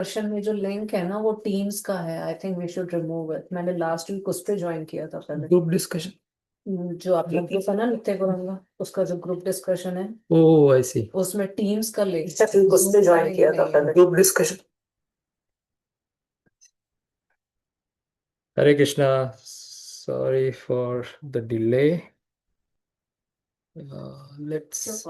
Question में जो link है ना वो टीम्स का है। I think we should remove it. मैंने लास्ट वीक उस पे ज्वाइन किया था पहले। Group discussion. जो आपका ग्रुप है ना नित्य गुरंगा, उसका जो ग्रुप डिस्कशन है ओ आई सी। उसमें टीम्स का लिंक उस पे ज्वाइन किया था पहले। Group discussion. Hare Krishna, sorry for the delay. Let's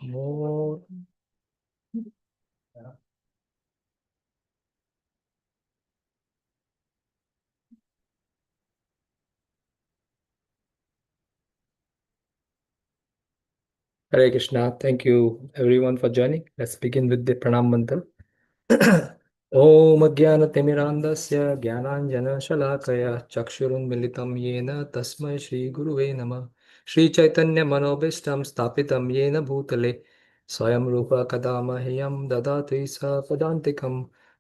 more. Hare Krishna. Thank you everyone for joining. Let's begin with the pranam mantra. ॐ अज्ञानतिमिरान्धस्य ज्ञानाञ्जनशलाकया चक्षुरुन्मिलितं येन तस्मै श्रीगुरुवे नमः। श्रीचैतन्यमनोभीष्टं स्थापितं येन भूतले स्वयं रूप कदा मह्यं ददाति स पदान्तिकं।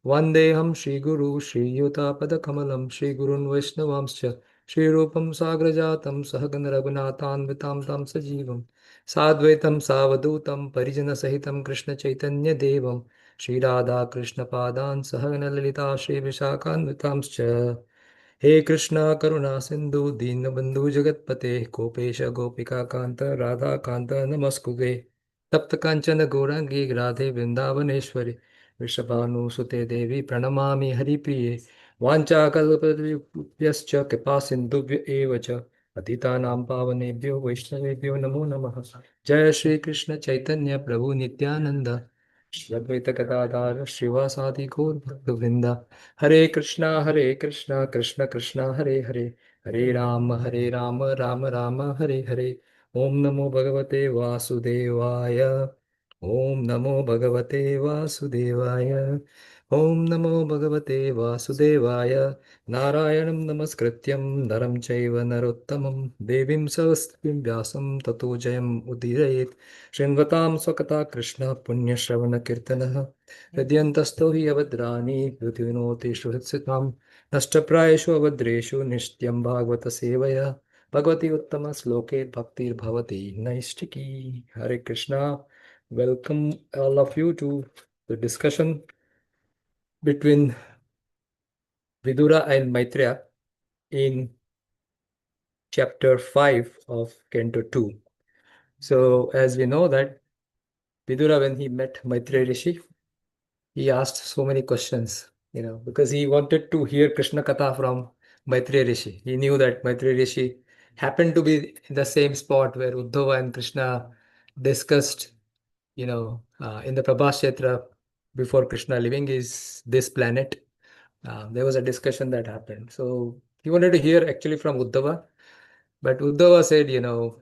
वन्देऽहं श्रीगुरु श्रीयुतापदकमलं श्रीगुरुन् वैष्णवांश्च श्रीरूपं साग्रजातं सहगण रघुनाथान्वितां तं सजीवं साद्वैतं सावधूतं परिजनसहितं कृष्णचैतन्यदेवं श्री राधा कृष्ण पादान सहगण ललिता श्री विशाखान्वितांश्च। हे कृष्ण करुणा सिंधु दीनबंधु जगतपते गोपेश गोपिका कांत राधा कांत नमस्कुते। तप्त कांचन गौरांगी राधे वृंदावनेश्वरी वृषभानुसुते देवी प्रणमामि हरिप्रिये। वाञ्छाकल्पतरुभ्यश्च कृपा सिन्धुभ्य एव च पतितानां पावनेभ्यो वैष्णवेभ्यो नमो नमः। जय श्री कृष्ण चैतन्य प्रभु नित्यानंद श्रीअद्वैत गदाधर श्रीवासादि गौर भक्तवृंद। हरे कृष्णा कृष्ण कृष्ण हरे हरे हरे राम राम राम हरे हरे। ओम नमो भगवते वासुदेवाय। ओम नमो भगवते वासुदेवाय। ओम नमो भगवते वासुदेवाय। नारायणं नमस्कृत्यं नरं चैव नरोत्तमं देवीं सरस्वतीं व्यासं ततो जयम् उदीरयेत्। शृण्वतां स्वकथा कृष्ण पुण्यश्रवणकीर्तनः हृद्यन्तस्थो हि अभद्राणि हृद्विनोतेषु हृत्सितां नष्टप्रायेषु अभद्रेषु नित्यं भागवत सेवया भगवती उत्तमश्लोके भक्तिर्भवति नैष्टिकी। हरे Krishna, welcome all of you to the discussion between Vidura and Maitreya in chapter 5 of Canto 2. So as we know that Vidura, when he met Maitreya Rishi, he asked so many questions, because he wanted to hear Krishna Katha from Maitreya Rishi. He knew that Maitreya Rishi happened to be in the same spot where Uddhava and Krishna discussed, in the Prabhas Kshetra before Krishna leaving this planet. There was a discussion that happened. So he wanted to hear actually from Uddhava, but Uddhava said,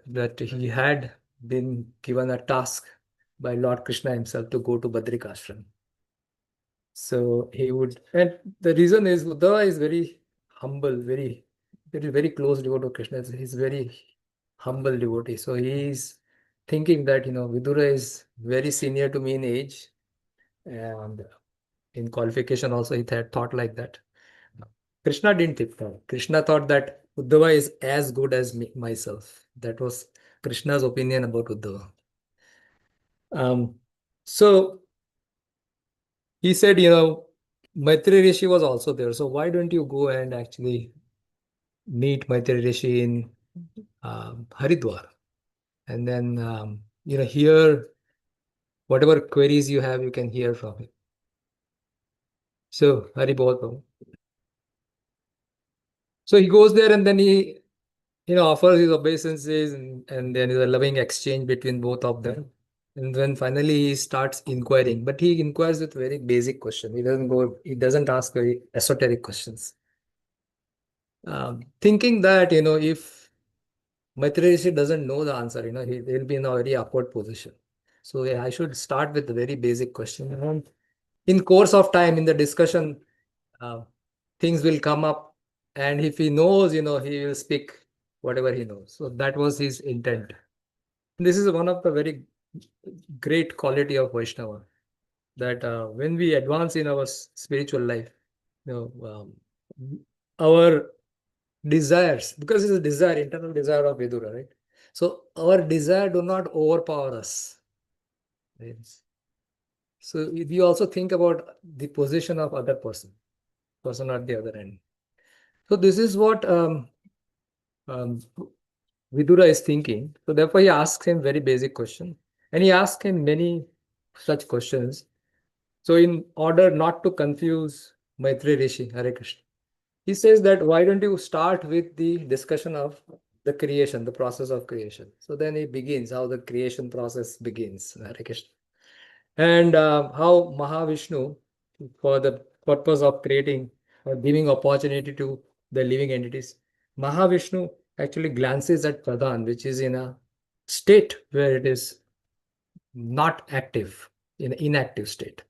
that he had been given a task by Lord Krishna himself to go to Badrikashram. So he would, and the reason is Uddhava is very humble, very close devotee to Krishna. He's very humble devotee. So he's thinking that, Vidura is very senior to me in age and in qualification also he had thought like that. Krishna didn't think that. Krishna thought that Uddhava is as good as me, myself. That was Krishna's opinion about Uddhava. So he said, Maitri Rishi was also there. So why don't you go and actually meet Maitri Rishi in Haridwar? And then, hear whatever queries you have, you can hear from him. So, Hari Bol Prabhu. So he goes there and then he, offers his obeisances and then there's a loving exchange between both of them. And then finally he starts inquiring, but he inquires with very basic question. He doesn't ask very esoteric questions. Thinking that, if Maitreya Rishi doesn't know the answer, he'll be in a very awkward position. So yeah, I should start with a very basic question. And in course of time, in the discussion, uh, things will come up. And if he knows, he will speak whatever he knows. So that was his intent. This is one of the very great quality of Vaishnava, that when we advance in our spiritual life, our desires, because it's a desire, internal desire of Vidura, right? So our desire do not overpower us. Yes. So we also think about the position of other person at the other end. So this is what um, Vidura is thinking. So therefore he asks him very basic question, and he asks him many such questions. So in order not to confuse Maitri Rishi, Hare Krishna, he says that why don't you start with the discussion of the creation, the process of creation. So then he begins how the creation process begins, Hare Krishna. And how Mahavishnu, for the purpose of creating or giving opportunity to the living entities, Mahavishnu actually glances at Pradhan, which is in a state where it is not active, in an inactive state.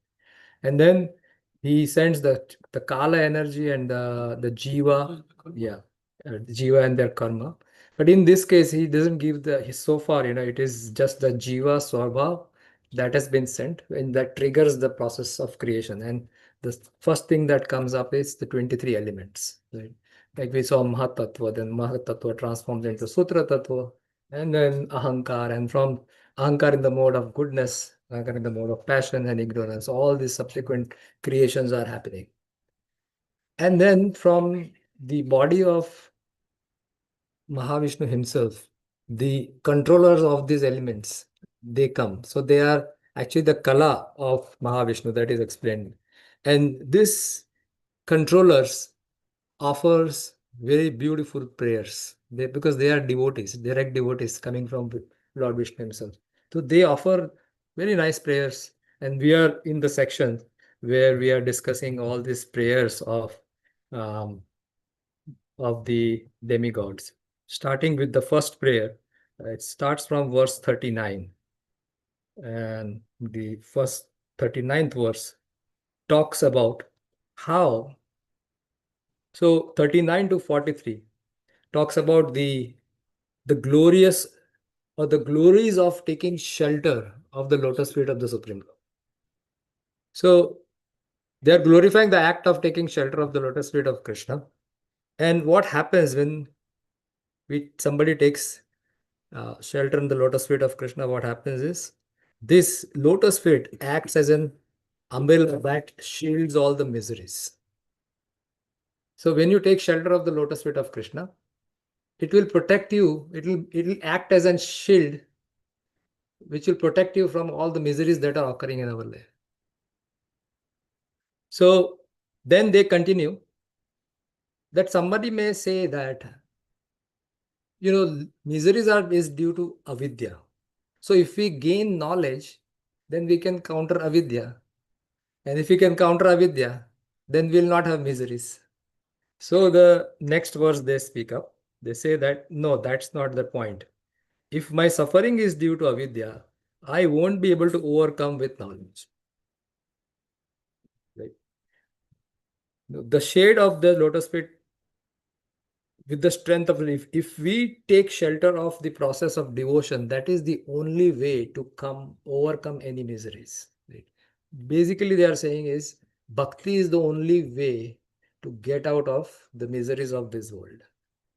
And then he sends the Kala energy and the Jiva, yeah, Jiva and their karma. But in this case, he doesn't give so far, it is just the Jiva Swabha that has been sent, and that triggers the process of creation. And the first thing that comes up is the 23 elements, right? Like we saw Mahatattva, then Mahatattva transforms into Sutra Tattva, and then Ahankar, and from Ahankar in the mode of goodness, Ahankar in the mode of passion and ignorance, all these subsequent creations are happening. And then from the body of Mahavishnu himself, the controllers of these elements, they come. So they are actually the Kala of Mahavishnu that is explained. And this controllers offers very beautiful prayers because they are devotees, direct devotees coming from Lord Vishnu himself. So they offer very nice prayers, and we are in the section where we are discussing all these prayers um, of the demigods. Starting with the first prayer, it starts from verse 39, and the first 39th verse talks about how. So 39 to 43 talks about the glorious or the glories of taking shelter of the lotus feet of the Supreme Lord. So they are glorifying the act of taking shelter of the lotus feet of Krishna. And what happens when somebody takes shelter in the lotus feet of Krishna? What happens is this lotus feet acts as an umbrella that shields all the miseries. So when you take shelter of the lotus feet of Krishna, it will protect you. It will act as a shield which will protect you from all the miseries that are occurring in our life. So then they continue that somebody may say that, miseries is due to avidya. So if we gain knowledge, then we can counter avidya. And if we can counter avidya, then we'll not have miseries. So the next verse they speak up. They say that, no, that's not the point. If my suffering is due to avidya, I won't be able to overcome with knowledge. Right? The shade of the lotus feet with the strength of if we take shelter of the process of devotion, that is the only way to overcome any miseries. Right? Basically, they are saying is bhakti is the only way to get out of the miseries of this world.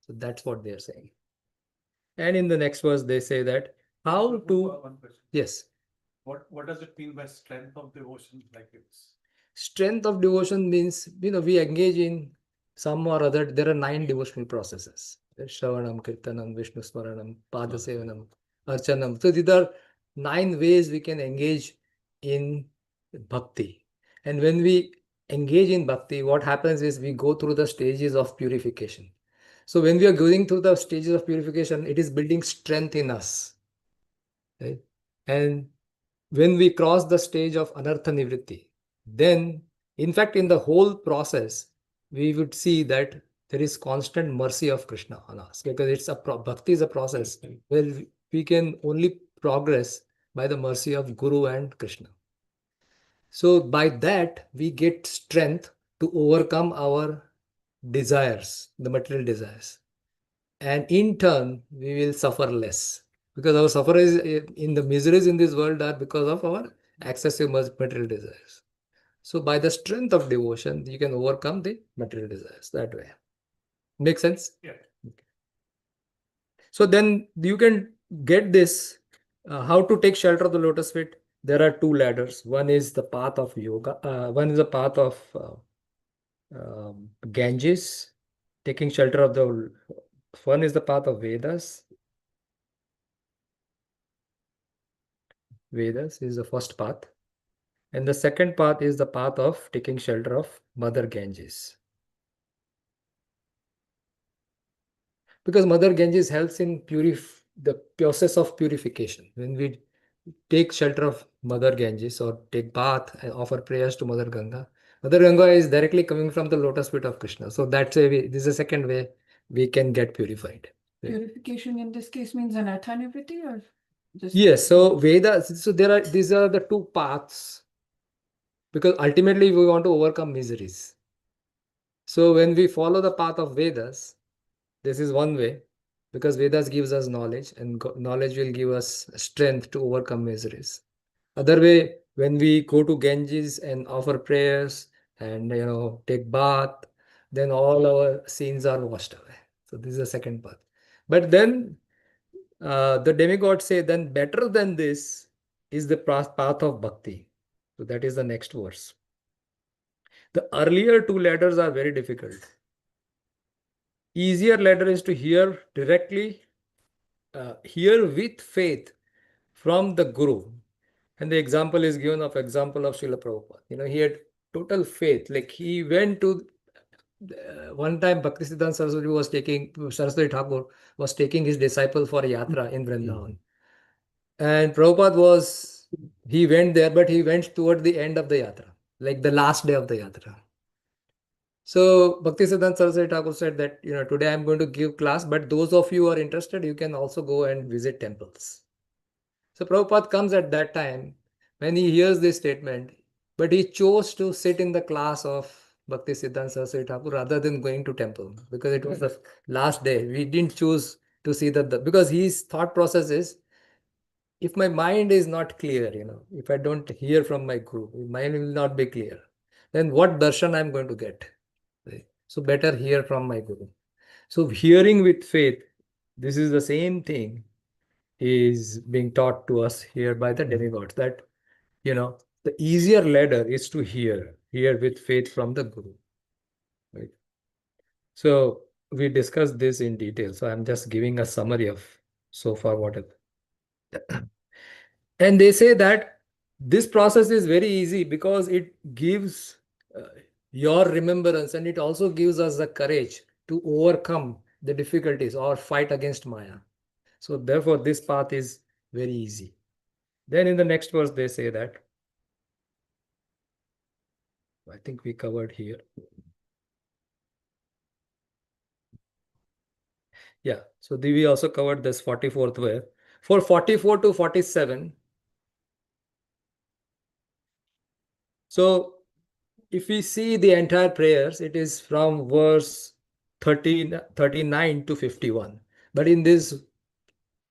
So that's what they are saying. And in the next verse, they say that how to. One question. Yes. What does it mean by strength of devotion like this? Strength of devotion means, we engage in some or other. There are 9 devotional processes: Shravanam, Kirtanam, Vishnu Smaranam, Padasevanam, Archanam. So these are 9 ways we can engage in bhakti. And when we engage in bhakti, what happens is we go through the stages of purification. So when we are going through the stages of purification, it is building strength in us. Right? And when we cross the stage of anartha nivritti, then in fact in the whole process we would see that there is constant mercy of Krishna on us, because bhakti is a process where we can only progress by the mercy of Guru and Krishna. So by that we get strength to overcome our desires, the material desires, and in turn we will suffer less, because our sufferings in the miseries in this world are because of our excessive material desires. So by the strength of devotion, you can overcome the material desires that way. Make sense? Yeah. Okay. So then you can get this, how to take shelter of the lotus feet, there are two ladders. One is the path of yoga, one is the path of Ganges, taking shelter of the, one is the path of Vedas. Vedas is the first path. And the second path is the path of taking shelter of Mother Ganges. Because Mother Ganges helps in the process of purification. When we take shelter of Mother Ganges or take bath and offer prayers to Mother Ganga, Mother Ganga is directly coming from the lotus feet of Krishna. So that's a way, this is a second way we can get purified. Purification in this case means anartha-nivritti or just Yes, so Vedas, so there are, these are the two paths, because ultimately we want to overcome miseries. So when we follow the path of Vedas, this is one way, because Vedas gives us knowledge, and knowledge will give us strength to overcome miseries. Other way, when we go to Ganges and offer prayers and take bath, then all our sins are washed away. So this is the second path. But then the demigods say, then better than this is the path of bhakti. So that is the next verse. The earlier two ladders are very difficult. Easier ladder is to hear directly, hear with faith from the Guru. And the example is given of example of Srila Prabhupada. He had total faith. Like he went to, one time Bhaktisiddhanta Saraswati Thakur was taking his disciple for a yatra in Vrindavan. And Prabhupada he went there, but he went toward the end of the yatra, like the last day of the yatra. So Bhaktisiddhanta Saraswati Thakur said that, today I'm going to give class, but those of you who are interested, you can also go and visit temples. So Prabhupada comes at that time when he hears this statement, but he chose to sit in the class of Bhaktisiddhanta Saraswati Thakur rather than going to temple, because it was the last day. We didn't choose to see that, because his thought process is, if my mind is not clear, if I don't hear from my Guru, my mind will not be clear, then what darshan I'm going to get? Right? So better hear from my Guru. So hearing with faith, this is the same thing is being taught to us here by the demigods, that the easier ladder is to hear with faith from the Guru. Right? So we discussed this in detail. So I'm just giving a summary of so far what it. And they say that this process is very easy because it gives your remembrance, and it also gives us the courage to overcome the difficulties or fight against Maya. So therefore, this path is very easy. Then in the next verse, they say that, I think we covered here. Yeah, so we also covered this 44th verse. For 44 to 47, so if we see the entire prayers, it is from verse 39 to 51. But in this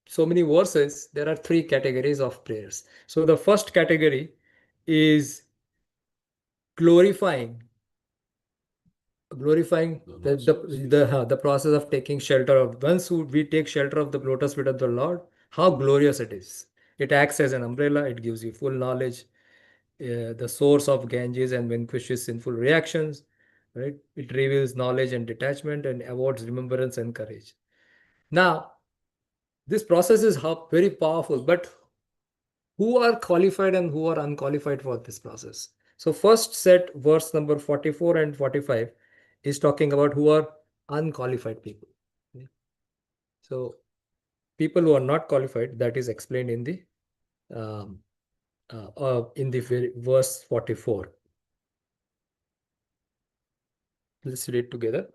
so many verses, there are three categories of prayers. So the first category is glorifying the process of taking shelter of. Once we take shelter of the lotus feet of the Lord, how glorious it is. It acts as an umbrella. It gives you full knowledge, the source of Ganges, and vanquishes sinful reactions. Right? It reveals knowledge and detachment and awards remembrance and courage. Now, this process is very powerful, but who are qualified and who are unqualified for this process? So first set, verse number 44 and 45 is talking about who are unqualified people. Okay. So people who are not qualified, that is explained in the verse 44. Let's read it together.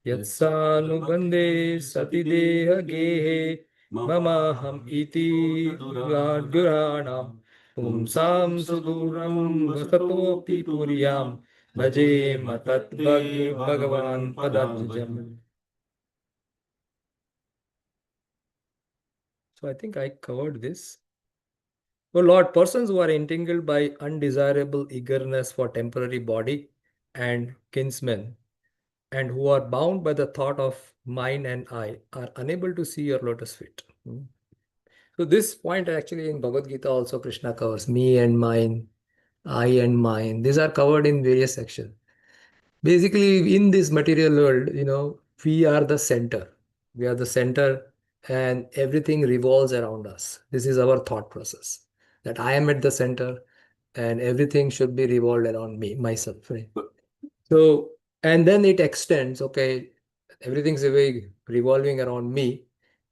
Yatsanubandhe sati deha gehe mamaham iti duranam pumsam suduram vasatopi puryam bhaje matat bhagavan padajam. So I think I covered this. Oh Lord, persons who are entangled by undesirable eagerness for temporary body and kinsmen, and who are bound by the thought of mine and I, are unable to see your lotus feet. So this point actually in Bhagavad Gita also Krishna covers me and mine, I and mine. These are covered in various sections. Basically, in this material world, we are the center. We are the center, and everything revolves around us. This is our thought process that I am at the center, and everything should be revolved around me, myself, right? So, and then it extends, okay, everything's revolving around me,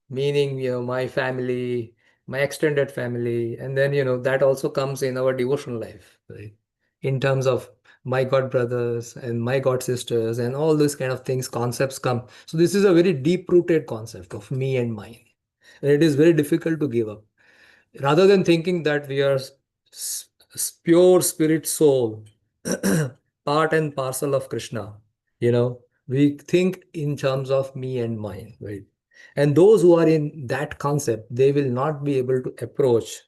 meaning, my family, my extended family, and then, that also comes in our devotional life, right? In terms of my God brothers and my God sisters and all these kind of things, concepts come. So this is a very deep-rooted concept of me and mine. And it is very difficult to give up. Rather than thinking that we are pure spirit soul, part and parcel of Krishna, we think in terms of me and mine, right? And those who are in that concept, they will not be able to approach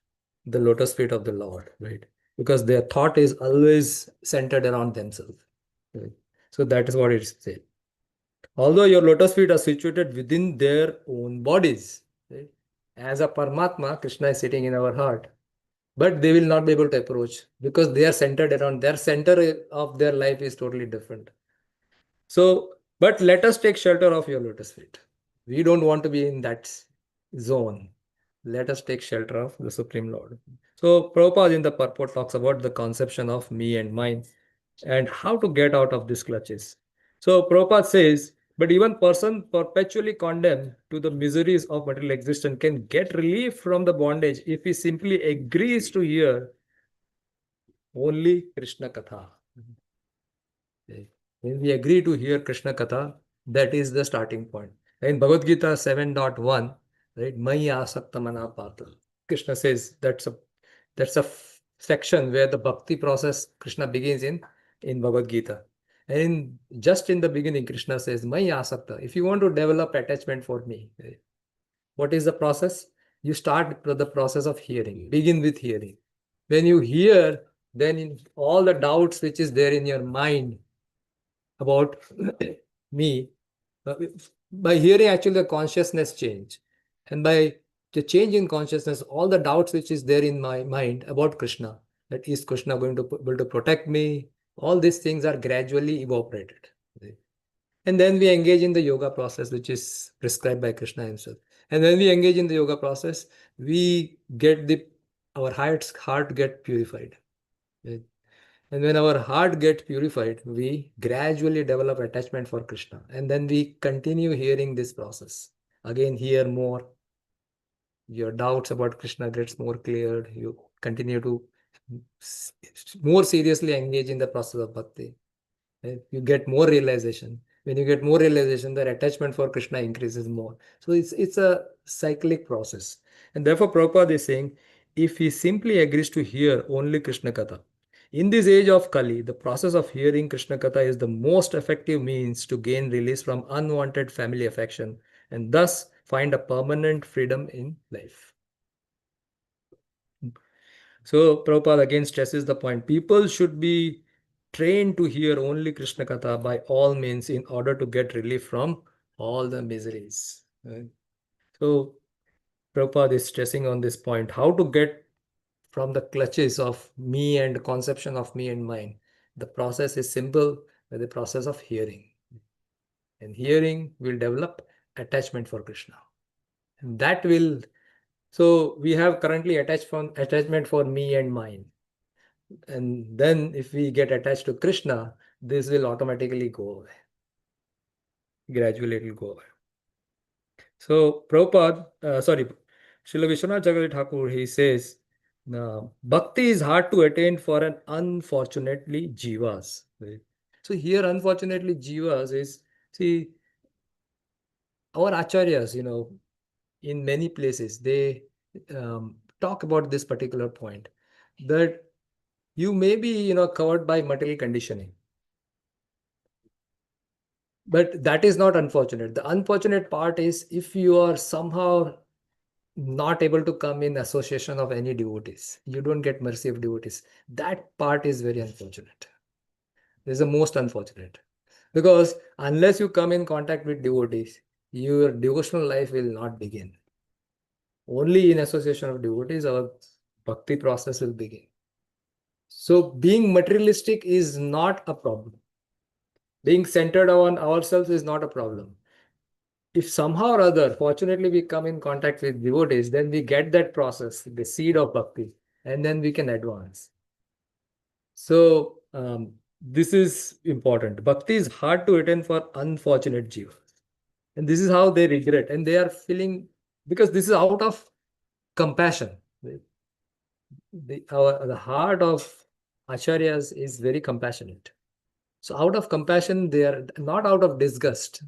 the lotus feet of the Lord, right? Because their thought is always centered around themselves, right? So that is what it says. Although your lotus feet are situated within their own bodies, right? As a Paramatma, Krishna is sitting in our heart, but they will not be able to approach because they are centered around their center of their life is totally different. So, but let us take shelter of your lotus feet. We don't want to be in that zone. Let us take shelter of the Supreme Lord. So, Prabhupada in the purport talks about the conception of me and mine and how to get out of these clutches. So, Prabhupada says, but even person perpetually condemned to the miseries of material existence can get relief from the bondage if he simply agrees to hear only Krishna Katha. Okay. When we agree to hear Krishna Katha, that is the starting point. In Bhagavad Gita 7.1, right, Maya asakta mana pata. Krishna says that's a section where the bhakti process Krishna begins in Bhagavad Gita. And just in the beginning, Krishna says, Maya asakta. If you want to develop attachment for me, right, what is the process? You start the process of hearing. Begin with hearing. When you hear, then in all the doubts which is there in your mind about me, uh, by hearing actually the consciousness change. And by the change in consciousness, all the doubts which is there in my mind about Krishna, that is Krishna going to be able to protect me, all these things are gradually evaporated. And then we engage in the yoga process, which is prescribed by Krishna himself. And when we engage in the yoga process, we get our heart get purified. Right? And when our heart gets purified, we gradually develop attachment for Krishna. And then we continue hearing this process. Again, hear more. Your doubts about Krishna gets more cleared. You continue to more seriously engage in the process of bhakti. Right? You get more realization. When you get more realization, the attachment for Krishna increases more. So it's a cyclic process. And therefore, Prabhupada is saying, if he simply agrees to hear only Krishna Katha, in this age of Kali, the process of hearing Krishna Katha is the most effective means to gain release from unwanted family affection and thus find a permanent freedom in life. So Prabhupada again stresses the point. People should be trained to hear only Krishna Katha by all means in order to get relief from all the miseries. Right? So Prabhupada is stressing on this point, how to get from the clutches of me and conception of me and mine. The process is simple, the process of hearing. And hearing will develop attachment for Krishna. And that will, so we have currently attachment for me and mine. And then if we get attached to Krishna, this will automatically go away. Gradually it will go away. So Prabhupada, Srila Vishwanath Chakravarti Thakur, he says, bhakti is hard to attain for an unfortunately jivas. Right? So here unfortunately jivas is, see, our acharyas, in many places, they talk about this particular point, that you may be, covered by material conditioning. But that is not unfortunate. The unfortunate part is if you are somehow not able to come in association of any devotees, you don't get mercy of devotees. That part is very unfortunate. This is the most unfortunate. Because unless you come in contact with devotees, your devotional life will not begin. only in association of devotees our bhakti process will begin. So being materialistic is not a problem. Being centered on ourselves is not a problem. If somehow or other, fortunately, we come in contact with devotees, then we get that process, the seed of bhakti, and then we can advance. So this is important. Bhakti is hard to attain for unfortunate jivas. And this is how they regret. And they are feeling, because this is out of compassion. The heart of acharyas is very compassionate. So out of compassion, they are not out of disgust.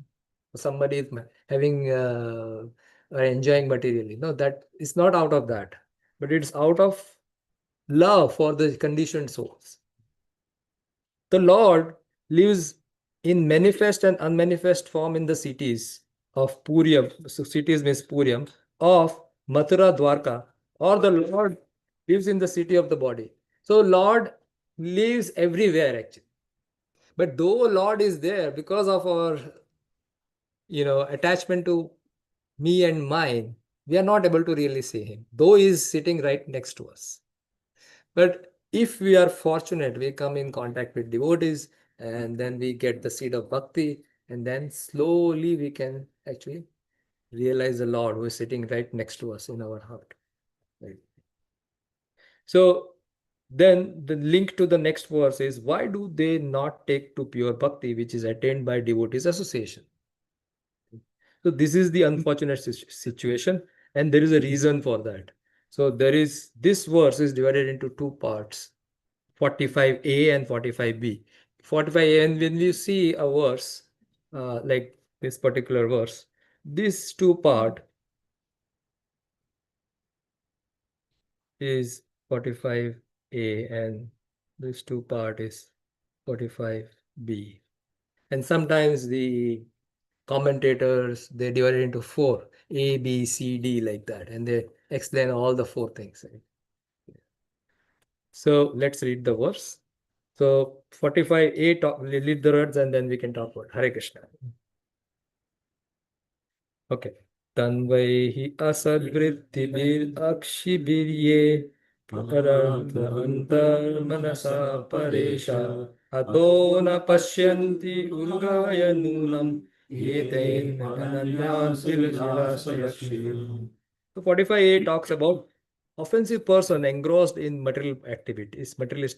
Somebody is having or enjoying materially. No, that is not out of that. But it's out of love for the conditioned souls. The Lord lives in manifest and unmanifest form in the cities of Puryam. So cities means Puryam, of Mathura, Dwarka, or the Lord lives in the city of the body. So Lord lives everywhere actually. But though Lord is there, because of our attachment to me and mine, we are not able to really see him, though he is sitting right next to us. But if we are fortunate, we come in contact with devotees and then we get the seed of bhakti, and then slowly we can actually realize the Lord who is sitting right next to us in our heart. Right? So then the link to the next verse is, why do they not take to pure bhakti, which is attained by devotees association? So this is the unfortunate situation, and there is a reason for that. So this verse is divided into two parts, 45a and 45b. 45a, and when we see a verse like this particular verse, this two part is 45a and this two part is 45b. And sometimes the commentators, they divide it into four, A, B, C, D, like that, and they explain all the four things. So let's read the verse. So 45a, lead the words, and then we can talk about Hare Krishna. Okay. Tanvaihi asadvrittibir akshibirye pakaranta antar manasa paresha ato na pashyanti urgaya nunam yetain ananyan siljilasalakshim. So 45a talks about offensive person engrossed in materialistic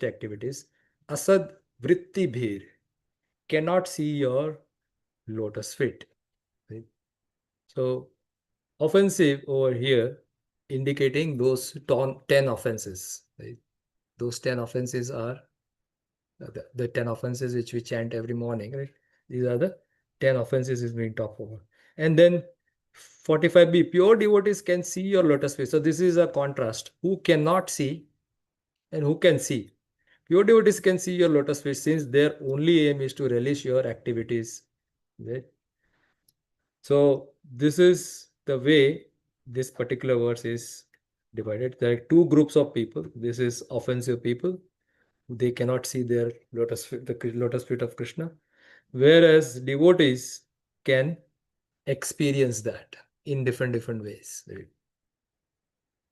activities. Asad vritti bhir cannot see your lotus feet. Right? So offensive over here indicating those 10 offenses. Right? Those 10 offenses are the 10 offenses which we chant every morning. Right? These are the 10 offenses is being talked over. And then 45b, pure devotees can see your lotus feet. So this is a contrast. Who cannot see and who can see? Pure devotees can see your lotus feet since their only aim is to relish your activities. Right? So this is the way this particular verse is divided. There are two groups of people. This is offensive people. They cannot see their lotus feet, the lotus feet of Krishna. Whereas devotees can experience that in different ways. Right?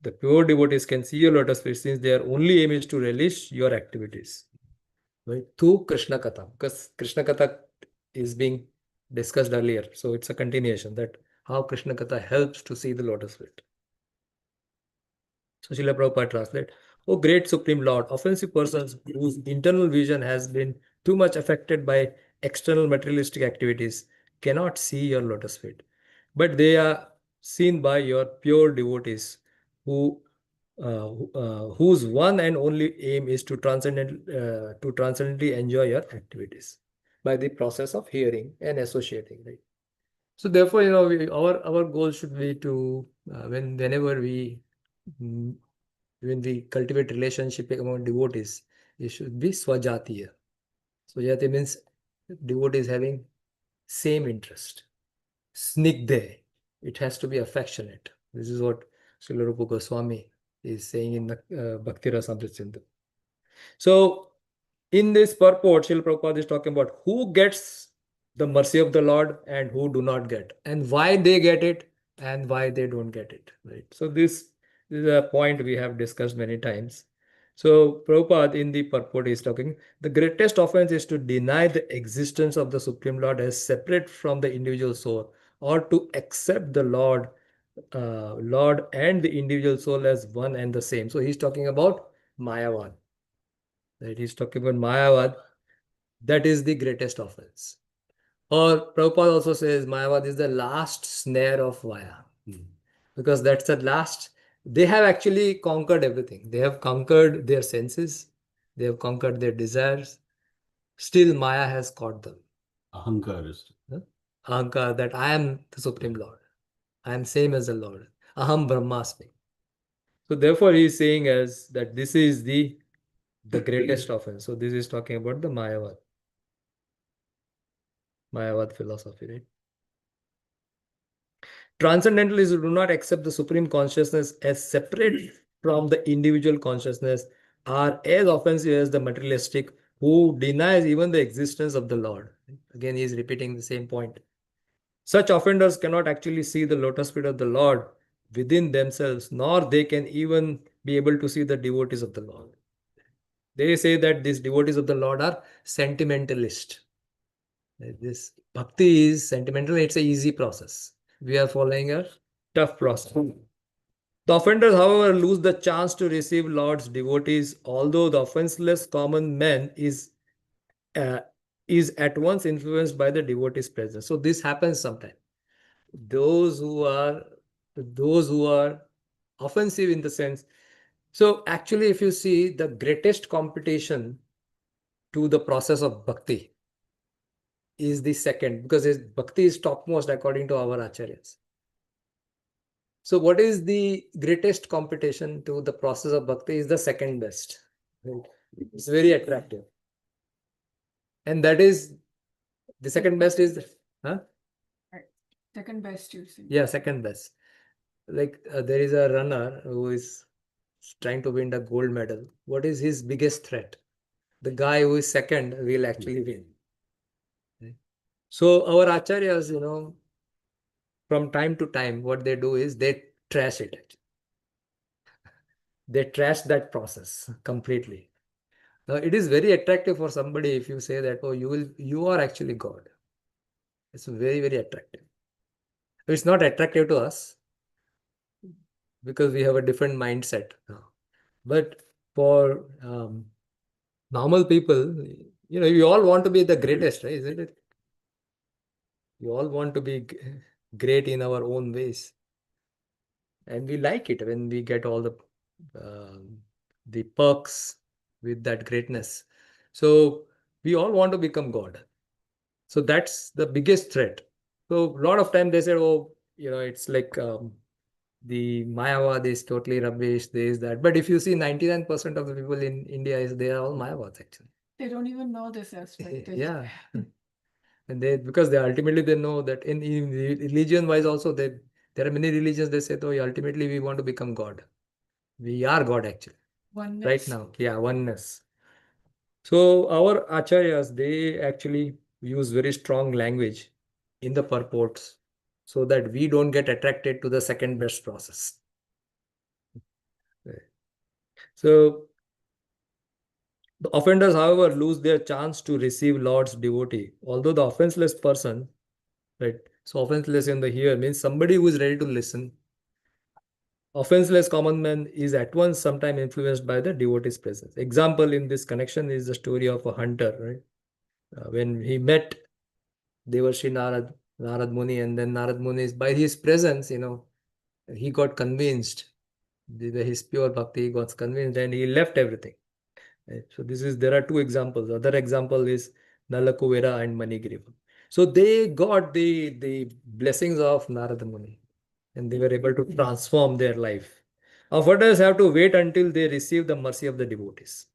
The pure devotees can see your lotus feet since their only aim is to relish your activities. Right? Through Krishna Katha, because Krishna Katha is being discussed earlier. So it's a continuation that how Krishna Katha helps to see the lotus feet. So Srila Prabhupada translate, O great Supreme Lord, offensive persons whose internal vision has been too much affected by external materialistic activities cannot see your lotus feet. But they are seen by your pure devotees whose one and only aim is to transcendently enjoy your activities by the process of hearing and associating. Right? So therefore, our goal should be to whenever mm, when we cultivate relationship among devotees, it should be swajatiya. Swajatiya means devotees having same interest. Snigdhe, it has to be affectionate. This is what Srila Rupa Goswami is saying in the Bhakti Rasamrita Sindhu. So in this purport, Srila Prabhupada is talking about who gets the mercy of the Lord and who do not get, and why they get it, and why they don't get it, right? So this is a point we have discussed many times. So Prabhupada in the purport is talking, the greatest offense is to deny the existence of the Supreme Lord as separate from the individual soul, or to accept the Lord and the individual soul as one and the same. So he's talking about Mayavad, right? He's talking about Mayavad. That is the greatest offense. Or Prabhupada also says Mayavad is the last snare of Maya. Because that's the last, they have actually conquered everything. They have conquered their senses, they have conquered their desires. Still, Maya has caught them. Ahankar is. Huh? Ahankar, that I am the Supreme Lord. I am same as the Lord. Aham Brahmasmi. So therefore, he is saying as that this is the greatest offense. So this is talking about the Mayavad philosophy, right? Transcendentalists do not accept the supreme consciousness as separate from the individual consciousness, are as offensive as the materialistic who denies even the existence of the Lord. Again, he is repeating the same point. Such offenders cannot actually see the lotus feet of the Lord within themselves, nor they can even be able to see the devotees of the Lord. They say that these devotees of the Lord are sentimentalist. This bhakti is sentimental, it's an easy process. We are following a tough process. The offenders, however, lose the chance to receive Lord's devotees, although the offenseless common man uh, is at once influenced by the devotee's presence. So this happens sometimes. Those who are offensive in the sense. So actually, if you see the greatest competition to the process of bhakti is the second, because bhakti is topmost according to our acharyas. So what is the greatest competition to the process of bhakti is the second best. Right? It's very attractive. And that is, the second best is, huh? Second best, you see. Yeah, second best. Like there is a runner who is trying to win the gold medal. What is his biggest threat? The guy who is second will actually win. Right? So our acharyas, from time to time, what they do is they trash it. They trash that process completely. Now, it is very attractive for somebody if you say that, oh, you are actually God. It's very, very attractive. It's not attractive to us because we have a different mindset now. But for normal people, you all want to be the greatest, right? Isn't it? You all want to be great in our own ways. And we like it when we get all the perks with that greatness. So we all want to become God. So that's the biggest threat. So a lot of time they said, oh, it's like the Mayavad is totally rubbish, this, that. But if you see 99% of the people in India, they are all Mayavads actually. They don't even know this aspect. Yeah. And because they ultimately they know that in religion wise also, there are many religions they say, oh, ultimately we want to become God. We are God actually. Oneness. Right now. Yeah, oneness. So our acharyas, they actually use very strong language in the purports so that we don't get attracted to the second best process. So the offenders, however, lose their chance to receive Lord's devotee. Although the offenseless person, right? So offenseless in the here means somebody who is ready to listen. Offenseless common man is at once sometime influenced by the devotee's presence. Example in this connection is the story of a hunter, right? When he met Devarshi Narad Muni, and then Narad Muni, by his presence, he got convinced. His pure bhakti, he got convinced and he left everything. Right? So there are two examples. Other example is Nalakuvera and Manigriva. So they got the blessings of Narada Muni and they were able to transform their life. Offenders have to wait until they receive the mercy of the devotees.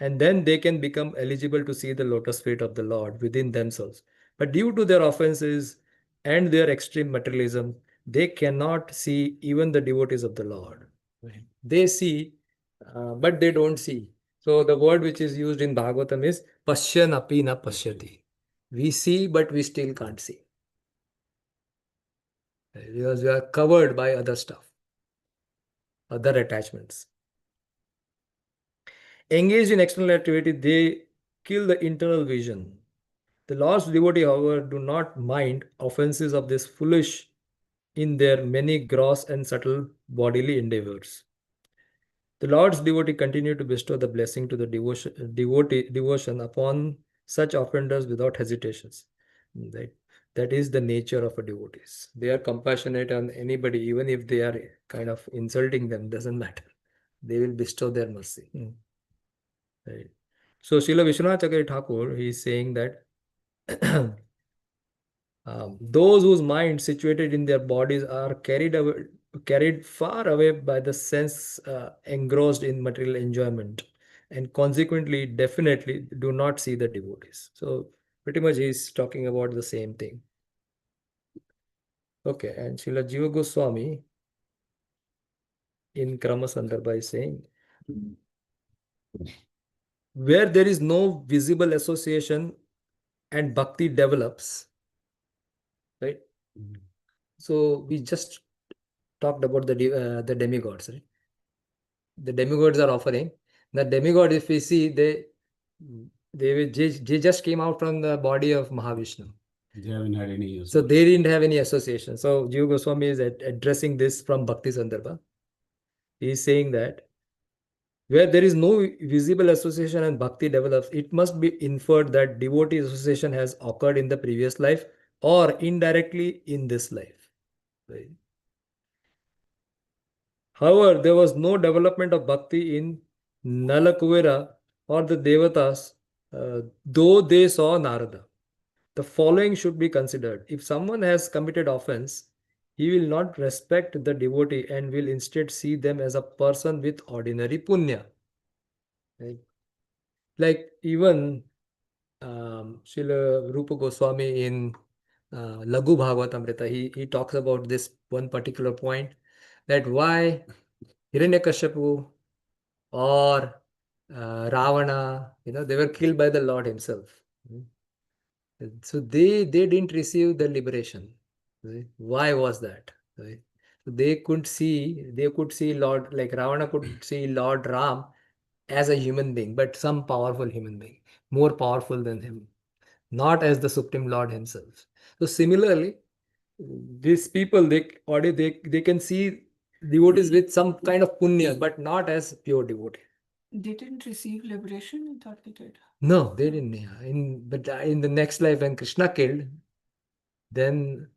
And then they can become eligible to see the lotus feet of the Lord within themselves. But due to their offenses and their extreme materialism, they cannot see even the devotees of the Lord. Right? They see, but they don't see. So the word which is used in Bhagavatam is Pashyan api na pashyati. We see, but we still can't see. Because we are covered by other stuff, other attachments. Engaged in external activity, they kill the internal vision. The Lord's devotee, however, do not mind offenses of this foolish in their many gross and subtle bodily endeavors. The Lord's devotee continue to bestow the blessing to the devotion upon such offenders without hesitations. Right? That is the nature of a devotees. They are compassionate on anybody, even if they are kind of insulting them, doesn't matter. They will bestow their mercy. Right. So Srila Vishwanath Chakravarti Thakur, he is saying that those whose minds situated in their bodies are carried far away by the sense engrossed in material enjoyment, and consequently definitely do not see the devotees. So pretty much he's talking about the same thing. Okay, and Srila Jiva Goswami in Krama Sandarbha is saying, where there is no visible association and bhakti develops, right? So we just talked about the demigods, right? The demigods are offering. The demigod, if we see, they just came out from the body of Mahavishnu. They haven't had any. So they didn't have any association. So Jiva Goswami is addressing this from Bhakti Sandarbha. He is saying that where there is no visible association and bhakti develops, it must be inferred that devotee association has occurred in the previous life or indirectly in this life. Right? However, there was no development of bhakti in Nalakuvera or the Devatas, though they saw Narada. The following should be considered. If someone has committed offense, he will not respect the devotee and will instead see them as a person with ordinary punya. Right? Like even Srila Rupa Goswami in Laghu Bhagavatamrita, he talks about this one particular point, that why Hiranyakashipu or Ravana, they were killed by the Lord himself. So they didn't receive the liberation. Right? Why was that? Right? So they could see Lord, like Ravana could see Lord Ram as a human being, but some powerful human being, more powerful than him, not as the Supreme Lord himself. So similarly, these people, they can see devotees with some kind of punya, but not as pure devotee. They didn't receive liberation? I thought they did. No, they didn't. But in the next life, when Krishna killed, then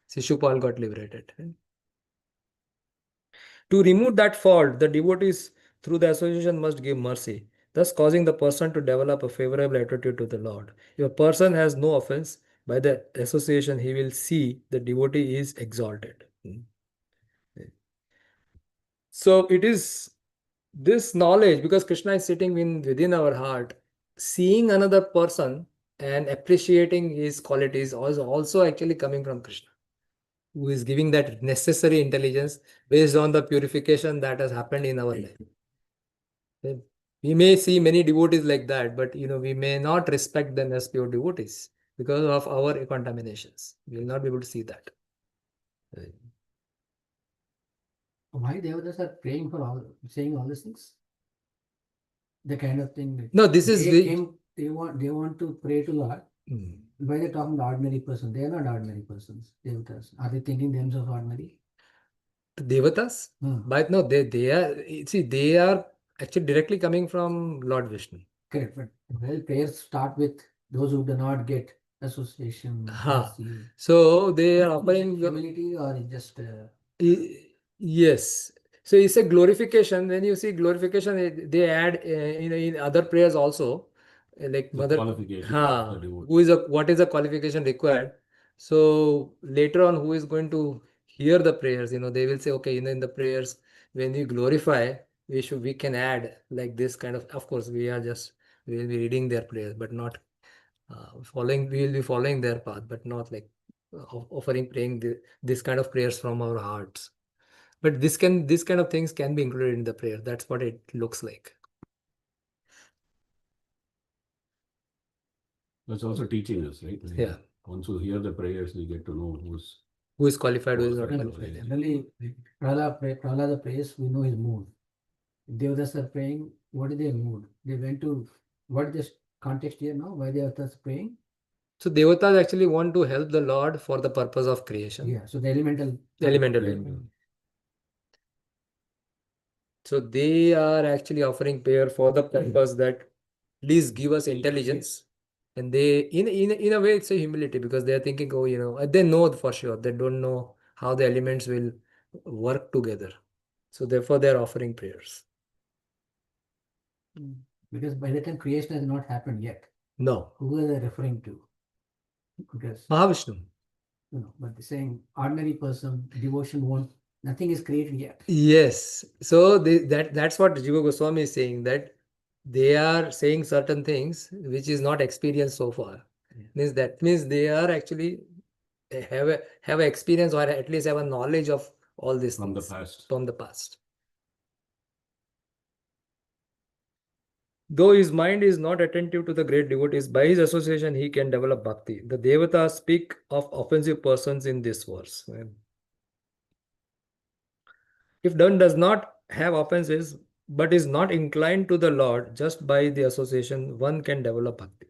Shishupal got liberated. Right? To remove that fault, the devotees through the association must give mercy, thus causing the person to develop a favorable attitude to the Lord. If a person has no offense, by the association he will see the devotee is exalted. So it is this knowledge, because Krishna is sitting within our heart, seeing another person and appreciating his qualities is also actually coming from Krishna, who is giving that necessary intelligence based on the purification that has happened in our life. We may see many devotees like that, but we may not respect them as pure devotees because of our contaminations. We will not be able to see that. Why Devatas are praying for saying all these things? The kind of thing that No, this is they want to pray to Lord. Why they're talking to ordinary person? They are not ordinary persons. Devatas. Are they thinking themselves ordinary? Devatas? But no, they are actually directly coming from Lord Vishnu. Correct, but prayers start with those who do not get association. So they are offering humility, or just yes. So it's a glorification. When you see glorification, they add in other prayers also, like the mother. qualification of the What is the qualification required? So later on, who is going to hear the prayers? They will say, okay, in the prayers, when we glorify, we can add like this kind of. Of course, we will be reading their prayers, but not following. We will be following their path, but not like praying this kind of prayers from our hearts. But this kind of things can be included in the prayer. That's what it looks like. That's also teaching us, right? Yeah. Once you hear the prayers, you get to know who's Who is qualified, who is not qualified. Yeah. Generally, Prahlada prays, we know his mood. Devatas are praying, what is their mood? They went to, what is this context here now? Why Devatas are praying? So Devatas actually want to help the Lord for the purpose of creation. Yeah, so the elemental. Elemental being. So they are actually offering prayer for the purpose that please give us intelligence. And they, in a way, it's a humility because they are thinking, oh, they know for sure. They don't know how the elements will work together. So therefore, they are offering prayers. Because by the time creation has not happened yet, No, who are they referring to? Because, Mahavishnu. but they're saying ordinary person, devotion won't, nothing is created yet. Yes. So that's what Jiva Goswami is saying, that they are saying certain things which is not experienced so far. That means they are actually have a experience or at least have a knowledge of all these From the things past. from the past. Though his mind is not attentive to the great devotees, by his association he can develop bhakti. The Devatas speak of offensive persons in this verse. If one does not have offenses but is not inclined to the Lord, just by the association, one can develop bhakti.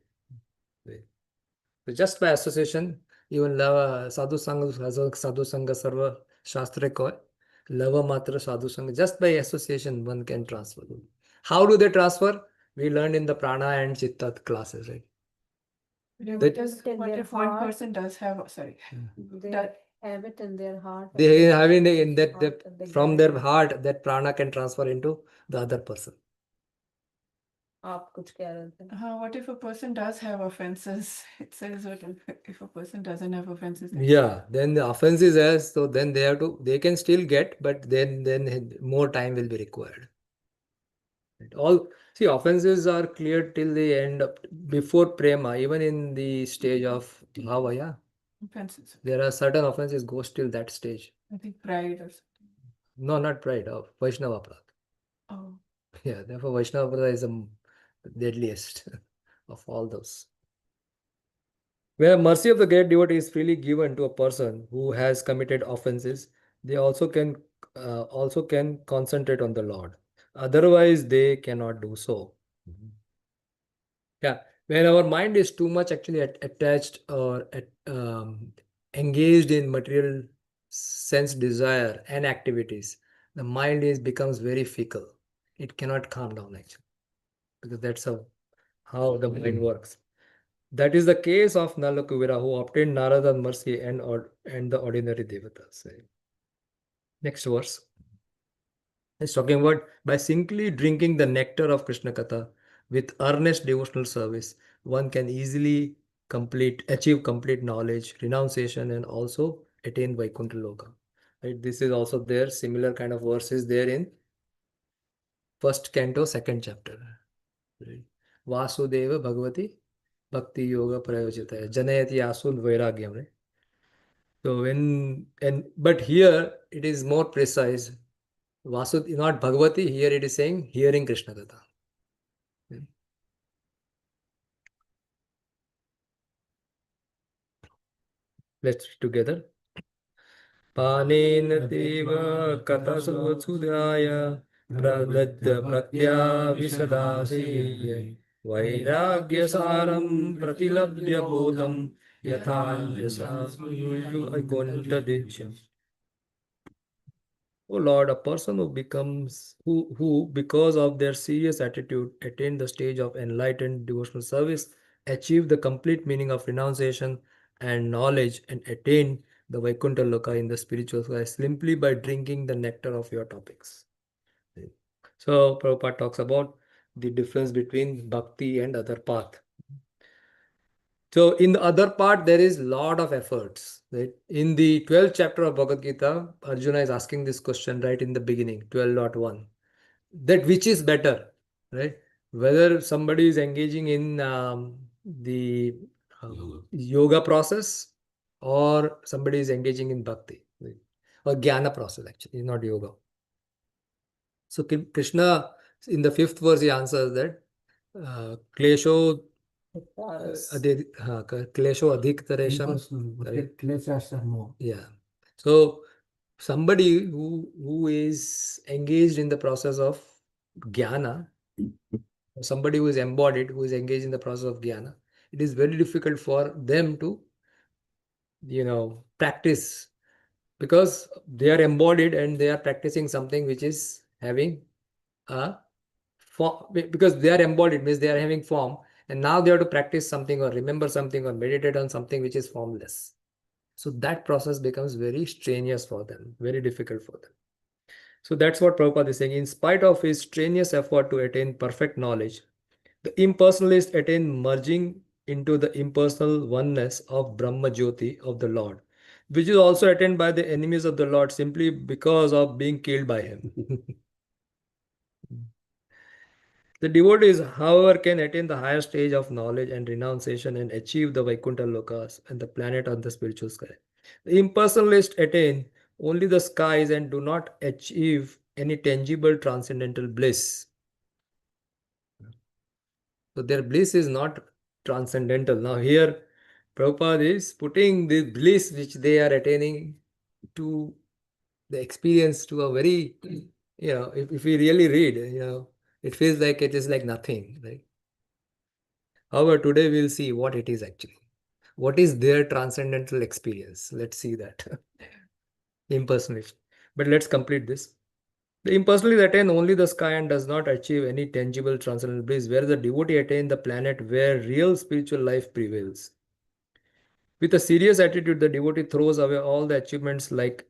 So just by association, even lava sadhu sangha sarva shastra ko lava matra sadhu sangha. Just by association, one can transfer. How do they transfer? We learned in the prana and chitta classes, right? Yeah, That- what if one person does have, sorry, They that have it in their heart. and They they have in heart that and they from give their it. heart that prana can transfer into the other person. आप कुछ कह रहे थे? what if a person does have offenses? It says what if a person doesn't have offenses? Yeah, then the offense is as so then they can still get, but then more time will be required. Right. All see offenses are cleared till the end before prema, even in the stage of bhava, yeah. Offenses. There are certain offenses goes till that stage. I think pride or something. No, not pride, of Vaishnava aparadha. Oh, Yeah, therefore Vaishnava aparadha is the deadliest of all those. Where mercy of the great devotee is freely given to a person who has committed offenses, they also can concentrate on the Lord. Otherwise, they cannot do so. Yeah, when our mind is too much actually attached or engaged in material sense desire and activities, the mind becomes very fickle. It cannot calm down actually, because that's how the mind works. That is the case of Nalakuvira, who obtained Narada's mercy and the ordinary devatas. Next verse. It's talking about by simply drinking the nectar of Krishna Katha with earnest devotional service, one can easily achieve complete knowledge, renunciation, and also attain Vaikuntha Loka. Right? This is also there, similar kind of verses there in first canto, second chapter. Right? Vasudeva Bhagavati Bhakti Yoga Prayojita Janayati Asul Vairagyam. Right? So but here it is more precise. Not Bhagavati, here it is saying hearing Krishna Katha. Let's read together. Panen deva kata sudaya pradadya pratya visadasi vairagya saram pratilabhya bodham yatha yasa aikonta dichyam. Oh Lord, a person who because of their serious attitude attain the stage of enlightened devotional service, achieve the complete meaning of renunciation and knowledge, and attain the Vaikuntha Loka in the spiritual sky simply by drinking the nectar of your topics. So Prabhupada talks about the difference between bhakti and other path. So in the other part, there is lot of efforts. Right? In the 12th chapter of Bhagavad Gita, Arjuna is asking this question right in the beginning, 12.1. That which is better, right? Whether somebody is engaging in the yoga process or somebody is engaging in bhakti, right? Or jnana process actually, not yoga. So Krishna, in the 5th verse, he answers that klesho klesho adhik taresham. Kleshas are more. Yeah. So somebody who is engaged in the process of jnana, somebody who is embodied, who is engaged in the process of jnana, it is very difficult for them to, practice, because they are embodied and they are practicing something which is having a form. Because they are embodied means they are having form, and now they have to practice something or remember something or meditate on something which is formless. So that process becomes very strenuous for them, very difficult for them. So that's what Prabhupada is saying. In spite of his strenuous effort to attain perfect knowledge, the impersonalist attain merging into the impersonal oneness of Brahma Jyoti of the Lord, which is also attained by the enemies of the Lord simply because of being killed by him. The devotees, however, can attain the higher stage of knowledge and renunciation and achieve the Vaikuntha Lokas and the planet on the spiritual sky. The impersonalists attain only the skies and do not achieve any tangible transcendental bliss. So their bliss is not transcendental. Now here, Prabhupada is putting the bliss which they are attaining to the experience to a very, if we really read, it feels like it is like nothing, right? However, today we'll see what it is actually. What is their transcendental experience? Let's see that. Impersonalist. But let's complete this. The impersonalist attain only the sky and does not achieve any tangible transcendental bliss, where the devotee attain the planet where real spiritual life prevails. With a serious attitude, the devotee throws away all the achievements like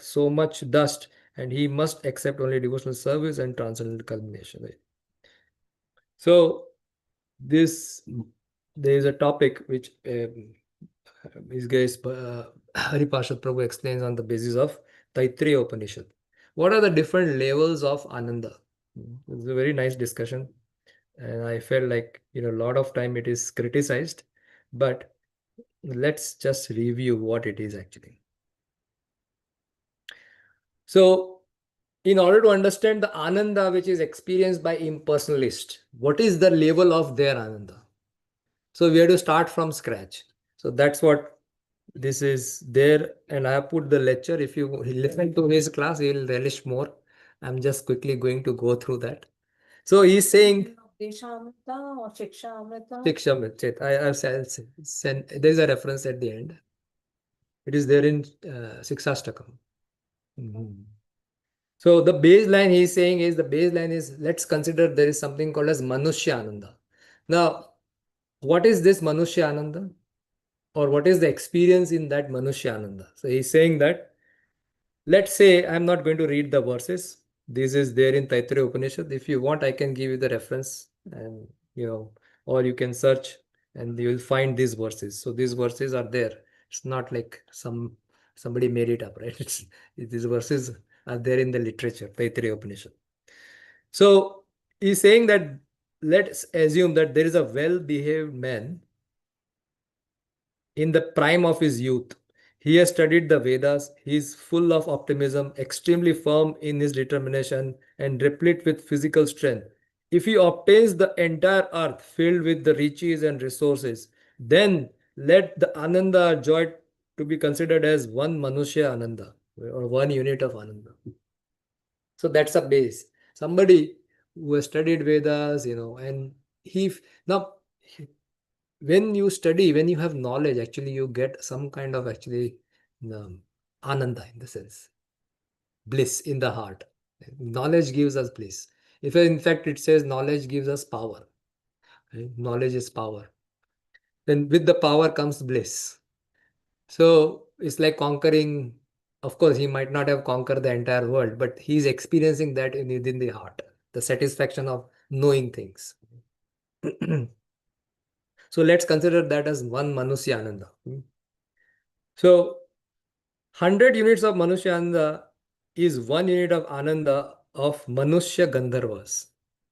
so much dust, and he must accept only devotional service and transcendental culmination. Right? So this there is a topic which these guys Hari Parshad Prabhu explains on the basis of Taittiriya Upanishad. What are the different levels of Ananda? It's a very nice discussion, and I felt like a lot of time it is criticized, but let's just review what it is actually. So, in order to understand the Ananda which is experienced by impersonalist, what is the level of their Ananda? So we have to start from scratch. So that's what this is there, and I have put the lecture. If you listen to his class, you will relish more. I'm just quickly going to go through that. So he's saying Deshamrita or Shikshamrita? Shikshamrit. I have sent, there is a reference at the end. It is there in Siksastakam. Mhm. So the baseline he's saying is, let's consider there is something called as Manushya Ananda. Now, what is this Manushya Ananda? Or what is the experience in that Manushya Ananda? So he's saying that, let's say I'm not going to read the verses. This is there in Taittiriya Upanishad. If you want, I can give you the reference, and or you can search and you will find these verses. So these verses are there. It's not like somebody made it up, right? These verses are there in the literature, Taittiriya Upanishad. So he's saying that let's assume that there is a well-behaved man in the prime of his youth. He has studied the Vedas. He is full of optimism, extremely firm in his determination, and replete with physical strength. If he obtains the entire earth filled with the riches and resources, then let the Ananda joy to be considered as one Manushya Ananda, or one unit of Ananda. So that's a base. Somebody who has studied Vedas, and he now when you study, when you have knowledge, actually you get some kind of actually ananda, in the sense, bliss in the heart. Knowledge gives us bliss. If in fact it says knowledge gives us power, right? Knowledge is power. Then with the power comes bliss. So it's like conquering. Of course, he might not have conquered the entire world, but he's experiencing that within the heart, the satisfaction of knowing things. So let's consider that as one Manusya Ananda. So 100 units of Manushya Ananda is 1 unit of Ananda of Manushya Gandharvas.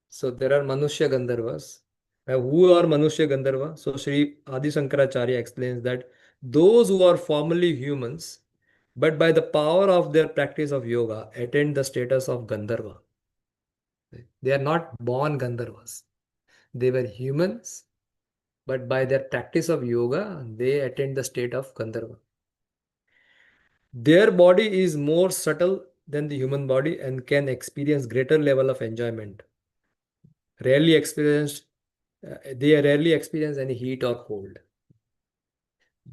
So there are Manushya Gandharvas. Who are Manushya Gandharva? So Sri Adi Shankaracharya explains that those who are formerly humans, but by the power of their practice of yoga, attain the status of Gandharva. They are not born Gandharvas. They were humans, but by their practice of yoga, they attain the state of Gandharva. Their body is more subtle than the human body and can experience greater level of enjoyment. Rarely experienced, they rarely experience any heat or cold.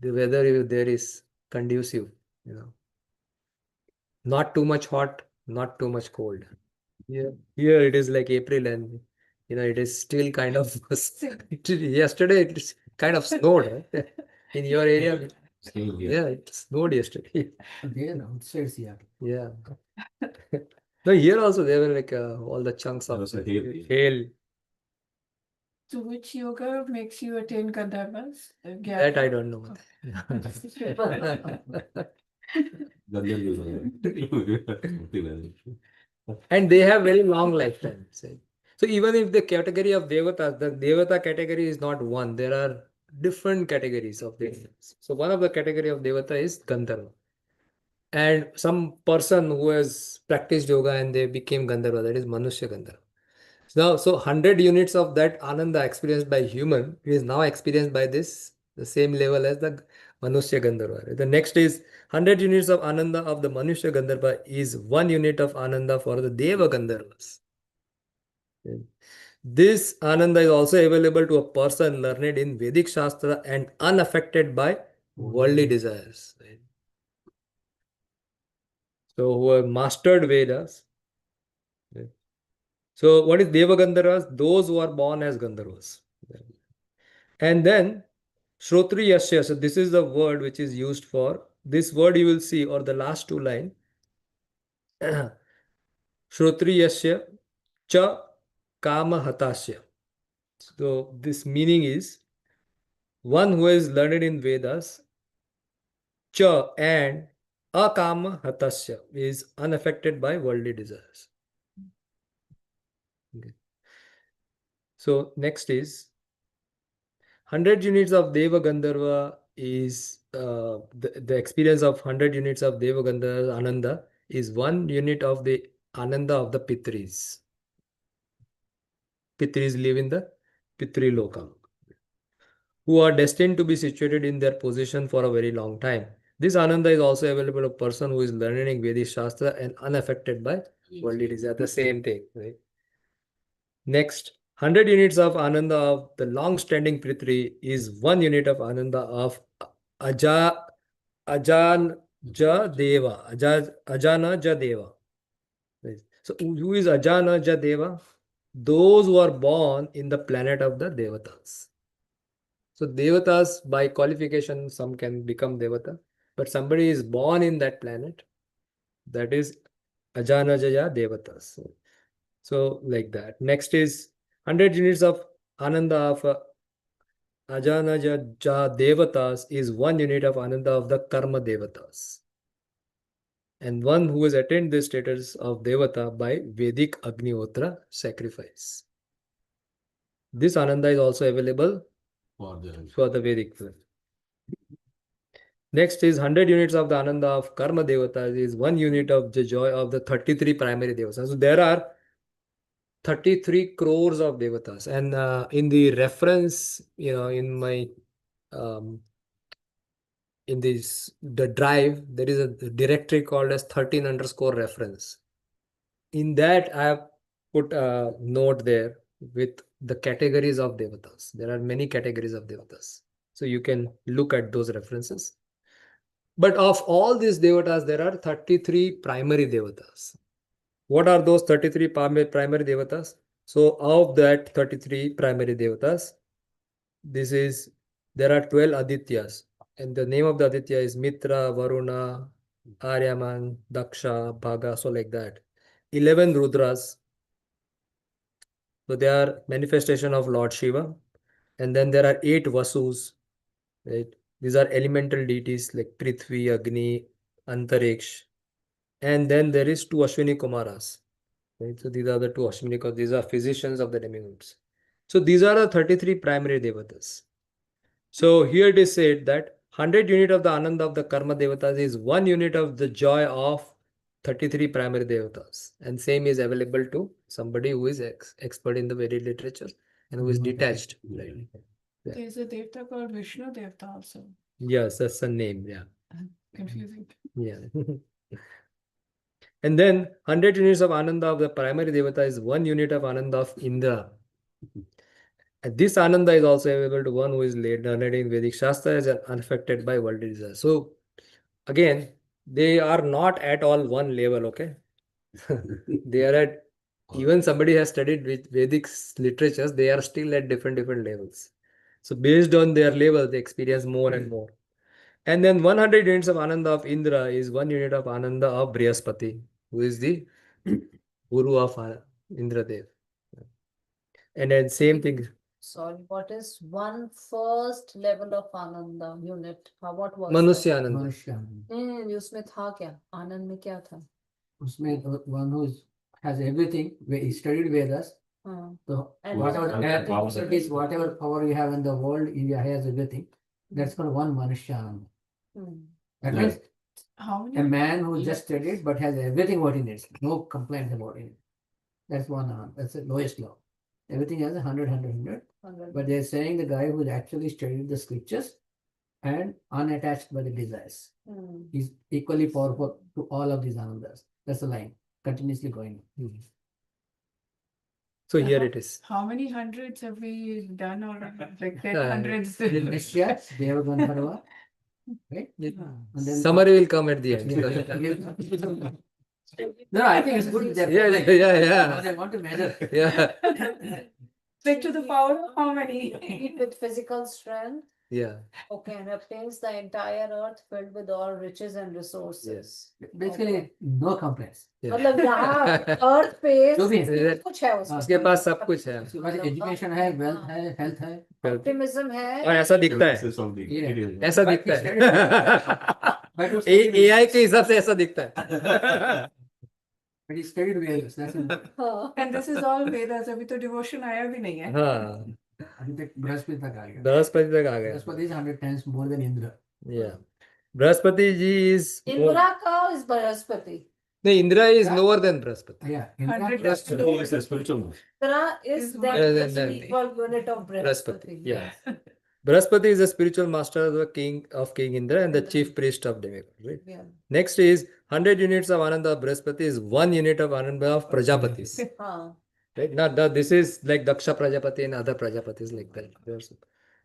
The weather there is conducive, you know, not too much hot, not too much cold. Here it is like April, and it is still kind of yesterday it kind of snowed, right? In your area. Yeah, it snowed yesterday. There outside Seattle. Yeah. No, here also there were like all the chunks of hail. So which yoga makes you attain Gandharvas? That I don't know. And they have very long lifetimes. Right? So even if the category of devatas, the devata category is not one, there are different categories of devatas. So one of the category of devata is Gandharva. And some person who has practiced yoga and they became Gandharva, that is Manushya Gandharva. Now, so 100 units of that Ananda experienced by human is now experienced by this, the same level as the Manushya Gandharva. The next is 100 units of Ananda of the Manushya Gandharva is 1 unit of Ananda for the Deva Gandharvas. This Ananda is also available to a person learned in Vedic Shastra and unaffected by worldly desires. Right? So, who have mastered Vedas. Right? So, what is Deva Gandharvas? Those who are born as Gandharvas. And then Shrotriyasya, so this is the word which is used for this word you will see, or the last two line. Shrotriyasya cha kama hatasya. So this meaning is one who is learned in Vedas, cha and akama hatasya is unaffected by worldly desires. Okay. So next is 100 units of Deva Gandharva is the experience of 100 units of Deva Gandharva Ananda is 1 unit of the Ananda of the Pitris. Pitris live in the Pitri Loka, who are destined to be situated in their position for a very long time. This Ananda is also available to a person who is learning Vedic Shastra and unaffected by worldly desire. The same thing, right? Next, 100 units of Ananda of the long-standing Prithri is 1 unit of Ananda of Ajana Deva. Ajana Deva. So, who is Ajana Deva? Those who are born in the planet of the Devatas. So, Devatas, by qualification, some can become Devata, but somebody is born in that planet, that is Ajana Devatas. So, like that. Next is 100 units of Ananda of Ajana Devatas is 1 unit of Ananda of the Karma Devatas. And one who has attained this status of Devata by Vedic Agnihotra sacrifice. This Ananda is also available for the Vedic. Next is 100 units of the Ananda of Karma Devatas is 1 unit of the joy of the 33 primary Devatas. So there are 33 crores of Devatas. And in the reference, in my in the drive, there is a directory called as 13_reference. In that, I have put a note there with the categories of Devatas. There are many categories of Devatas. So you can look at those references. But of all these Devatas, there are 33 primary Devatas. What are those 33 primary Devatas? So of that 33 primary Devatas, there are 12 Adityas. And the name of the Aditya is Mitra, Varuna, Aryaman, Daksha, Bhaga, so like that. 11 Rudras. So they are manifestation of Lord Shiva. And then there are 8 Vasus. Right? These are elemental deities like Prithvi, Agni, Antariksh. And then there is 2 Ashwini Kumaras. Right? So these are the 2 Ashwini Kumaras. These are physicians of the demigods. So these are the 33 primary Devatas. So here it is said that 100 unit of the Ananda of the Karma Devatas is 1 unit of the joy of 33 primary Devatas. And same is available to somebody who is expert in the Vedic literature and who is detached. Right? There's a Devta called Vishnu Devta also. Yes, that's the name. Yeah. confusing. Yeah. And then 100 units of Ananda of the primary Devata is 1 unit of Ananda of Indra. And this Ananda is also available to one who is learned in Vedic Shastras and unaffected by worldly desires. So again, they are not at all one level, okay? They are at, even somebody has studied with Vedic literatures, they are still at different levels. So based on their level, they experience more and more. And then 100 units of Ananda of Indra is 1 unit of Ananda of Brihaspati, who is the Guru of Indra Dev. And then same thing, Sorry, what is one first level of Ananda unit? What was Manusya Ananda. Manusya. नहीं उसमें था क्या आनंद में क्या था उसमें one who has everything, he studied Vedas. हाँ So And whatever one- capacities, whatever power you have in the world, India has everything. That's called one Manusya. Hmm, That Yeah. means How a many? man who just studied but has everything what he needs, no complaints about it. That's one. That's the lowest law. Everything has 100, 100, 100. 100. But they're saying the guy who actually studied the scriptures and unattached by the desires. Hmm, He's equally powerful to all of these anandas. That's the line, continuously going. So here it is. How many hundreds have we done already? Like 10 Uh, hundreds. Nishya, Devagandharva, right? And then Summary will come at the end. No, I think it's good. They're Yeah, following. yeah. Now they want to measure. Yeah, Like to the power of how many? Eat with physical strength, yeah. okay, and obtains the entire earth filled with all riches and resources. Basically, no complaints. Yeah. मतलब यहाँ अर्थ पे जो भी है। सब कुछ है उसमें उसके पास सब कुछ है। उसके पास एजुकेशन है, वेल्थ है, हेल्थ है. ऑप्टिमिज्म है और ऐसा दिखता है, Emphasis on the Yeah. material. ऐसा But दिखता he है। But he studied AI के हिसाब से ऐसा दिखता है। But he studied Vedas. That's it. हाँ And this is all Vedas. अभी तो devotion आया भी नहीं है. हाँ, अभी तक बृहस्पति तक आ गया. बृहस्पति तक आ गया। Bृहस्पति is 100 times more than Indra. Yeah, Brihaspati ji is Indira का इस बृहस्पति नहीं, Indra is lower than Brihaspati. Yeah, Indra 100 plus times Oh, it's a spiritual. Indira is Is that more is than equal unit of Brihaspati, Brihaspati. yeah. Brihaspati is the spiritual master of the king Indra and the chief priest of demigod. Right? Yeah. Next is 100 units of Ananda of Brihaspati is 1 unit of Ananda of Prajapatis. हाँ Right? Now this is like Daksha Prajapati and other Prajapatis like that.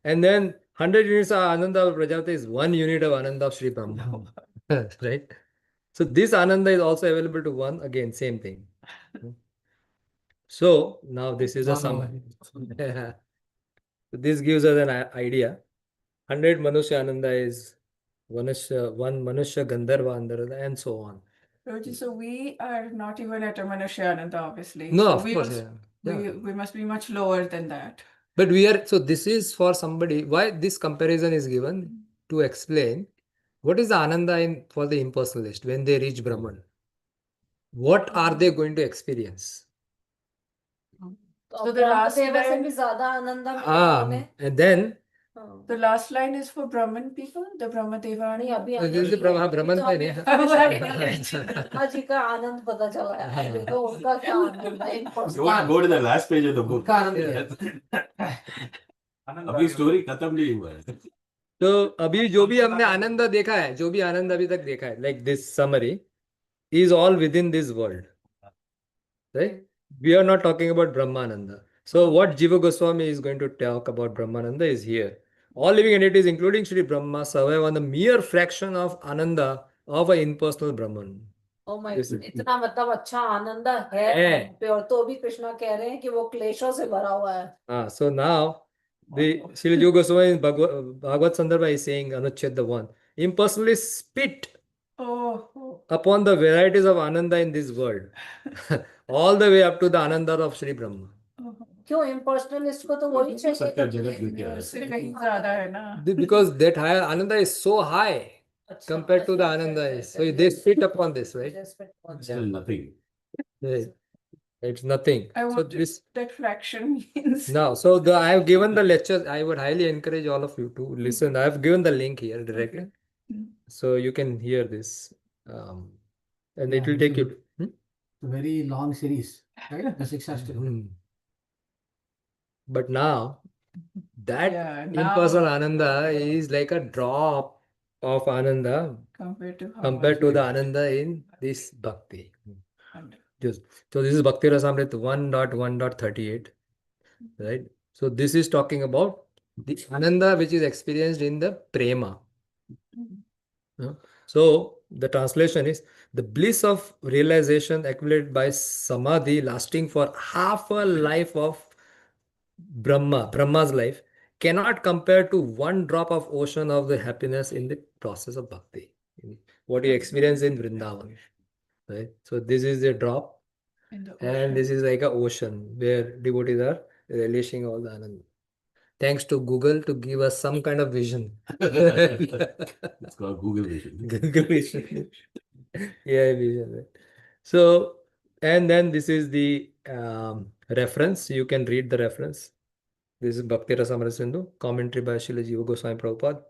And then 100 units of Ananda of Prajapati is 1 unit of Ananda of Sri Brahma. Right? So this Ananda is also available to one, again, same thing. So now this is a summary. So this gives us an idea. 100 Manusya Ananda is one Manusya Gandharva Ananda and so on. So we are not even at a Manusyananda, obviously. No, So of we course, must- yeah. Yeah. We must be much lower than that. But we are, so this is for somebody, why this comparison is given to explain what is the Ananda in for the impersonalist when they reach Brahman. What are they going to experience? तो the last Brahmadev से line- भी ज्यादा आनंद मिला उन्हें. And then हाँ. The last line is for Brahman people, the Brahmadeva. नहीं अभी this is the Brahman तो का अभी नहीं ब्रह्मा जी का आनंद पता चला है अभी तो उनका क्या आनंद है You want to go to the last page of the book. उनका आनंद क्या है? अभी स्टोरी खत्म नहीं हुआ है. तो अभी जो भी हमने आनंद देखा है, जो भी आनंद अभी तक देखा है, like this summary is all within this world, right? We are not talking about Brahmananda. So what Jiva Goswami is going to talk about Brahmananda is here. All living entities, including Sri Brahma, survive on the mere fraction of Ananda of an impersonal Brahman. Oh my Yes. इतना मतलब अच्छा आनंद है है. पे और तो भी कृष्णा कह रहे हैं कि वो क्लेशों से भरा हुआ है. So now the Srila Jiva Goswami in Bhagavad Sandarbha is saying Anucheda 1. Impersonally spit Oh, upon the varieties of Ananda in this world, all the way up to the Ananda of Sri Brahma. क्यों इम्पर्सनलिस्ट को तो वही चाहिए सत्य जगत विद्या है. उससे कहीं ज्यादा है ना. Because that high Ananda is so high अच्छा, compared to the अच्छा, Ananda अच्छा, is. अच्छा, So अच्छा, they spit upon this, right? Respect for that. Still nothing. Right. It's nothing. I So want this that fraction means. now, so I have given the lectures. I would highly encourage all of you to listen. I have given the link here directly, Mm. so you can hear this, and it Yeah, will this take is you. a very long series, right? The 6 Ashtam. Hmm. But now that Yeah, now- impersonal Ananda is like a drop of Ananda compared to how compared much to the Ananda in this Bhakti. under. Just, so this is Bhakti Rasamrita 1.1.38, right? So this is talking about the Ananda which is experienced in the Prema. Uh, So the translation is the bliss of realization accumulated by Samadhi lasting for half a life of Brahma's life cannot compare to one drop of ocean of the happiness in the process of Bhakti. What you experience in Vrindavan, right? So this is a drop. In the And ocean. this is like an ocean where devotees are relishing all the anand. Thanks to Google to give us some kind of vision. It's called Google Vision. Google vision. Yeah, vision. Right? So, and then this is the reference. You can read the reference. This is Bhakti Rasamrita Sindhu, commentary by Srila Jiva Goswami Prabhupada.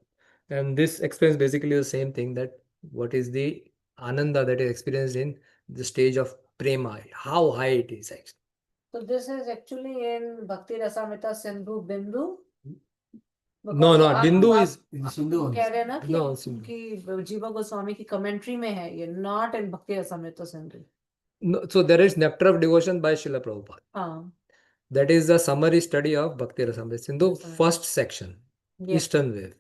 And this explains basically the same thing, that what is the ananda that is experienced in the stage of prema, how high it is actually. So this is actually in Bhakti Rasamrita Sindhu Bindu. No, no, Bindu is In the Sindhu only. कह रहे हैं ना कि No, Sindhu. कि जीवा गोस्वामी की commentary में है ये, नॉट इन भक्ति Rasamrita Sindhu. no, so there is Nectar of Devotion by Srila Prabhupada. हाँ. That is the summary study of Bhakti Rasamrita Sindhu, Rasamrita. first section, Yes. Eastern Wave.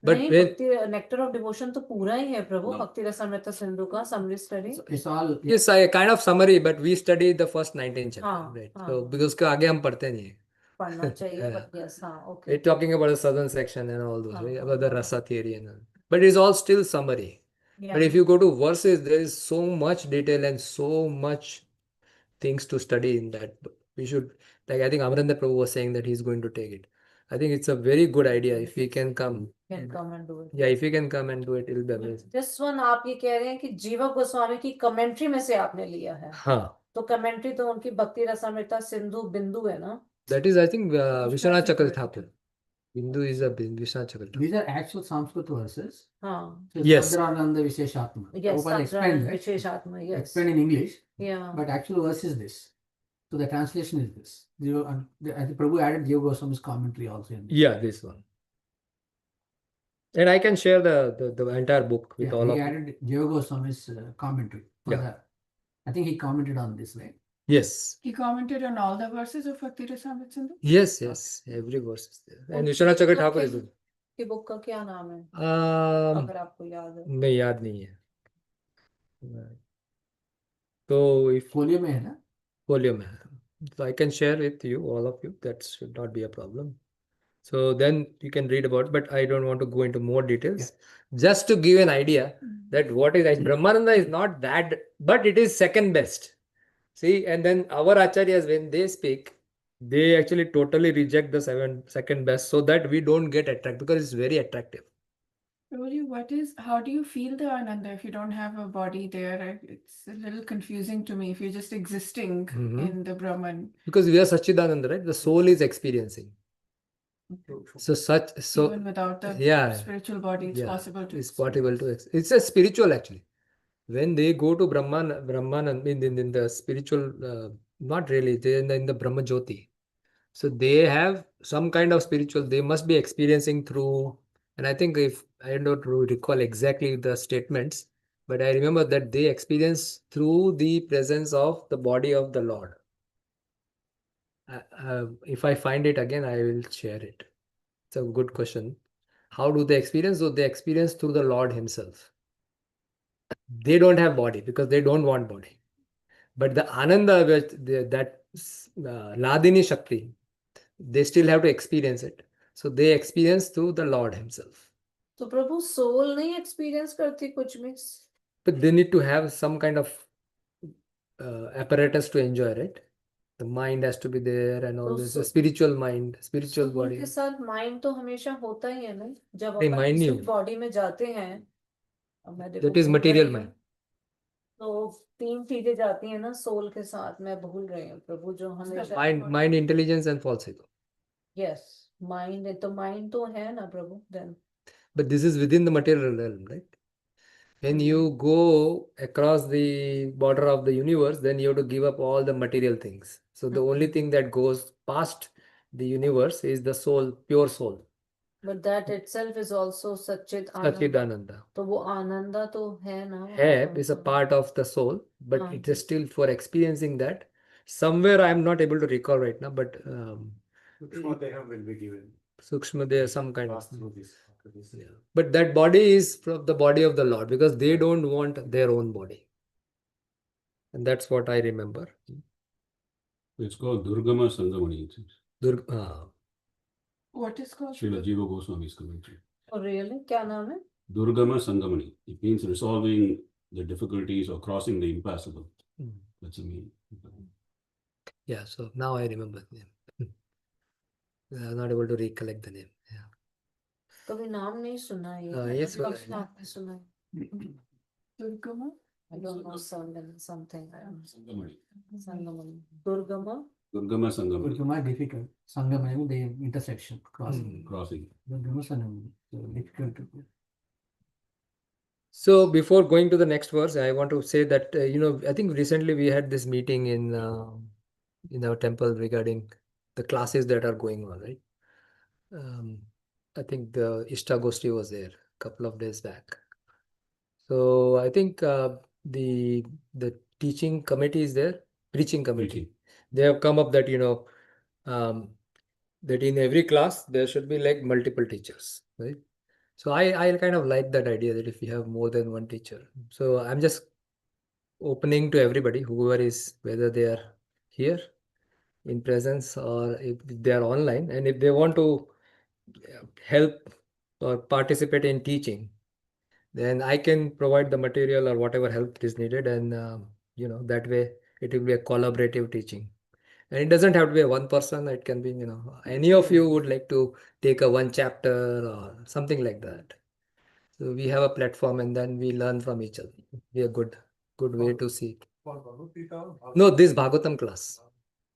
But नहीं, when भक्ति नेक्टर ऑफ डिवोशन तो पूरा ही है प्रभु. No. भक्ति रसामृत सिंधु का summary study. It's all yes, I kind of summary, but we study the first 19 chapter, हाँ, right? हाँ. So because उसके आगे हम पढ़ते नहीं हैं. पढ़ना चाहिए. Yeah. But yes, हाँ, okay. We're talking about the southern section and all those, हाँ, right? हाँ, About the हाँ. rasa theory and all. But it's all still summary. Yeah. But if you go to verses, there is so much detail and so much things to study in that. We should, like I think Amarendra Prabhu was saying that he's going to take it. I think it's a very good idea if we can come. Can come and do it. Yeah, if we can come and do it, it'll be amazing. This one आप ये कह रहे हैं कि जीवा गोस्वामी की commentary में से आपने लिया है. हाँ, तो कमेंट्री तो उनकी भक्ति रसामृता सिंधु बिंदु है ना. that is I think Which Vishwanath passage Chakra were you Thakur. Bindu is a Vishwanath Chakra Thakur. these are actual Sanskrit verses. हाँ. So Yes. Sadrananda Visheshatma. Yes, Prabhupada explained that. विशेषात्मा. Yes. Explained in English, Yeah. but actual verse is this. So the translation is this. I think Prabhu added Jiva Goswami's commentary also in this. Yeah, this one. And I can share the entire book with Yeah, all he of you. added Jiva Goswami's commentary. For Yeah. that. I think he commented on this, right? Yes. He commented on all the verses of Bhakti Rasamrita Sindhu. Yes, yes. Every verse is there. And Okay. Vishwanath Chakra Thakur Okay. is there. कि book का क्या नाम है अगर आपको याद है. नहीं याद नहीं है. तो if Folio में है ना? folio में है. So I can share with you, all of you. That should not be a problem. So then you can read about, but I don't want to go into more details. Just to give an idea that what is Brahmananda is not that, but it is second best. See, and then our acharyas, when they speak, they actually totally reject the second best so that we don't get attracted, because it's very attractive. Prabhuji, how do you feel the Ananda if you don't have a body there? It's a little confusing to me if you're just existing Mhm. in the Brahman. Because we are Sachidananda, right? The soul is experiencing. So Even without the yeah, spiritual body, it's yeah, possible to it's possible to it's a spiritual actually. When they go to Brahman in the spiritual, not really, they're in the Brahma Jyoti. So they have some kind of spiritual, they must be experiencing through, and I think if I don't recall exactly the statements, but I remember that they experience through the presence of the body of the Lord. If I find it again, I will share it. It's a good question. How do they experience? So they experience through the Lord Himself. They don't have body because they don't want body. But the Ananda, that Ladini Shakti, they still have to experience it. So they experience through the Lord Himself. तो प्रभु soul नहीं experience करती कुछ भी. But they need to have some kind of apparatus to enjoy, right? The mind has to be there and all this. A spiritual mind, spiritual soul body. के साथ mind तो हमेशा होता ही है ना. जब नहीं, अपन mind नहीं किसी होता. बॉडी में जाते हैं. अब मैं देखो That is भूल material रही हूँ. mind. तो 3 चीजें जाती हैं ना सोल के साथ. मैं भूल रही हूँ प्रभु जो हमेशा. Mind, intelligence and false ego. Yes mind. तो माइंड तो है ना प्रभु. Then But this is within the material realm, right? When you go across the border of the universe, then you have to give up all the material things. So the only thing that goes past the universe is the soul, pure soul. But that itself is also Satchit Ananda. Satchidananda. तो वो आनंदा तो है ना वहाँ है पर, is a हाँ। part of the soul, but हाँ। it is still for experiencing that. Somewhere I am not able to recall right now, but Sukshmadeham will be given. Sukshma there some kind Pass of. through this. After this. Yeah. But that body is from the body of the Lord because they don't want their own body. And that's what I remember. It's called Durgama Sangamani. What is called? Srila Jiva Goswami's commentary. Oh, really? क्या नाम है? Durgama Sangamani. It means resolving the difficulties or crossing the impassable. Hmm. That's the meaning. Yeah, so now I remember the name. I'm not able to recollect the name. Yeah. कभी नाम नहीं सुना ये। Yes, कब well, नाम नहीं सुना है? Durgama? I don't know something. Sangamani. Sangamani. Durgama. Durgama Sangamani. Durgama difficult. Sangamani, the intersection, crossing. Crossing. Durgama Sangamani, so difficult to do. So before going to the next verse, I want to say that I think recently we had this meeting in our temple regarding the classes that are going on, right? I think the Ishtagoshti was there a couple of days back. So I think the teaching committee is there, preaching committee. Preaching. They have come up that that in every class there should be like multiple teachers, right? So I kind of like that idea that if you have more than one teacher. So I'm just opening to everybody, whoever is, whether they are here in presence or if they are online, and if they want to help or participate in teaching, then I can provide the material or whatever help is needed, and that way it will be a collaborative teaching. And it doesn't have to be a one person, it can be, any of you would like to take a one chapter or something like that. So we have a platform and then we learn from each other. Be a good way to see it. For Bhagavad Gita or No, this Bhagavatam class.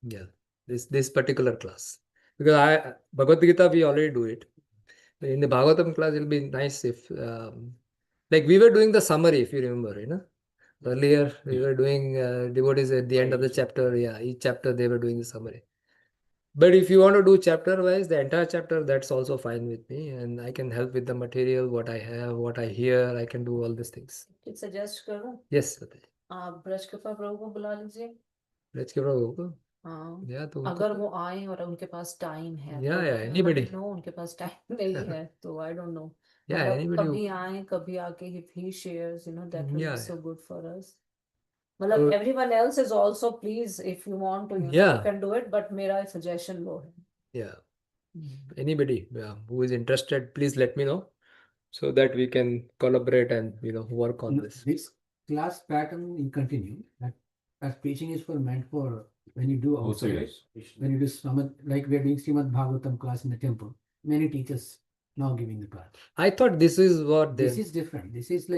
Yeah, this particular class. Because Bhagavad Gita we already do it. In the Bhagavatam class, it'll be nice if like we were doing the summary, if you remember, earlier we were doing devotees at the end of the chapter. Yeah, each chapter they were doing the summary. But if you want to do chapter wise, the entire chapter, that's also fine with me, and I can help with the material, what I have, what I hear. I can do all these things. कुछ suggest करूं? Yes, Satish. आप ब्रज कृपा प्रभु को बुला लीजिए। Let's give it a हाँ। Yeah, तो अगर वो आए और उनके पास टाइम है Yeah, तो yeah, anybody. नो उनके पास टाइम नहीं है तो I don't know Yeah, anybody. कभी आए कभी आके if he shares that will Yeah, be so yeah. good for us मतलब So- everyone else is also please if you want to you Yeah. can do it but मेरा suggestion वो है Yeah. Anybody who is interested, please let me know so that we can collaborate and work on No, this. this class pattern will continue. That as preaching is meant for when you do Also, outside. yes. When you do Srimad, like we are doing Srimad Bhagavatam class in the temple, many teachers now giving the class. I thought this is what This they. is different. This is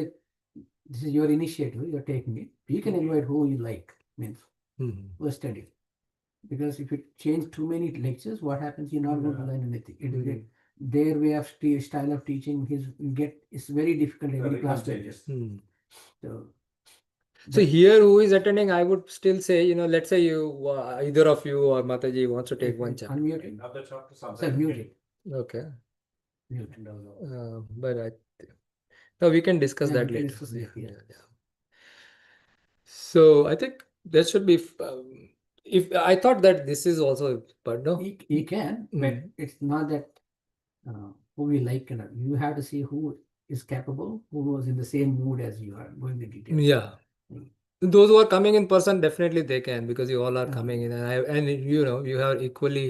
your initiative. You're taking it. You can invite who you like. Means Mhm. for study. Because if you change too many lectures, what happens? You're not going to learn anything. It will Mhm. get their way of style of teaching. It's very difficult every class to adjust. Hmm. So So here, who is attending? I would still say, let's say you, either of you or Mataji wants to take one chapter. unmute it. Another chapter. Sir, mute it. Okay. Mute. But no, we can discuss Yeah, that we can later. discuss Yeah, later, yeah. yeah. So I think there should be. If I thought that this is also, but no. He can, but Mm. it's not that who we like. You have to see who is capable, who was in the same mood as you are. Going into details. Yeah. Mm. Those who are coming in person, definitely they can because you all are Yeah. coming in, and you are equally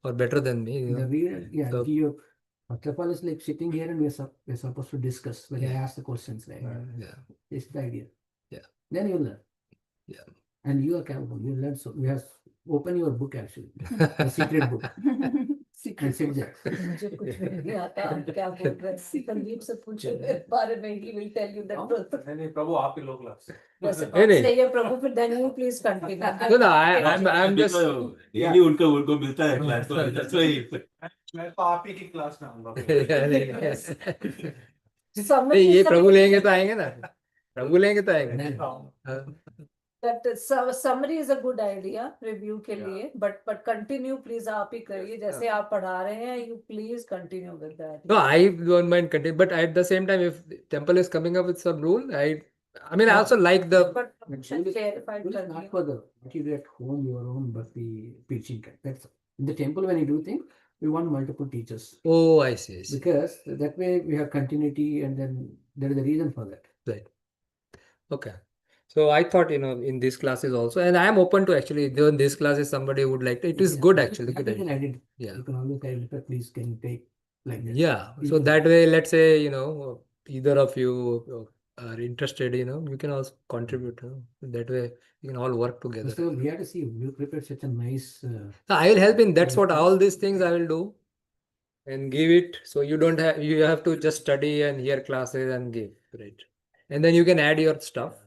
or better than me. The reader, yeah, So- first of all, it's like sitting here and we're supposed to discuss when I Yeah. ask the questions. Like, Yeah. this is the idea. Yeah. Then you learn. Yeah. And you are capable. You learn. So you have open your book actually, the secret book, and Secret sit book. there. मुझे कुछ भी नहीं आता आप क्या बोल रहे हैं संदीप से पूछो मेरे बारे में he will tell you that नहीं प्रभु आपके लोग क्लास वैसे नहीं, नहीं। सही है प्रभु फिर then you please continue No, no, I'm just. Daily उनको मिलता है class, so that's why. मैं तो आप ही की क्लास में आऊंगा Yes. Some नहीं, ये प्रभु लेंगे तो आएंगे ना, प्रभु लेंगे तो आएंगे। Then- हाँ। that summary is a good idea review के लिए, but continue please आप ही करिए जैसे आप पढ़ा रहे हैं, you please continue with that. No, I don't mind continue, but at the same time, if the temple is coming up with some rule, I mean, I also like the. But But should rule is- clarify rule is कर not दिया. for the what you do at home, your own, but the preaching. That's in the temple when you do things, we want multiple teachers Oh, I see. I see. because that way we have continuity, and then there is a reason for that. Right. Okay. So I thought, in these classes also, and I am open to actually doing these classes. Somebody would like to. It is Yeah, good that- actually. that Good you can idea. edit. Yeah. You can always edit, but please can you take like this? Yeah. You So can- that way, let's say, either of you are interested, you can also contribute. That way, you can all work together. First of all, we have to see you prepared such a nice. So I will help in. That's what Yes. all these things I will do, and give it. So you have to just study and hear classes and give, right? And then you can add your stuff.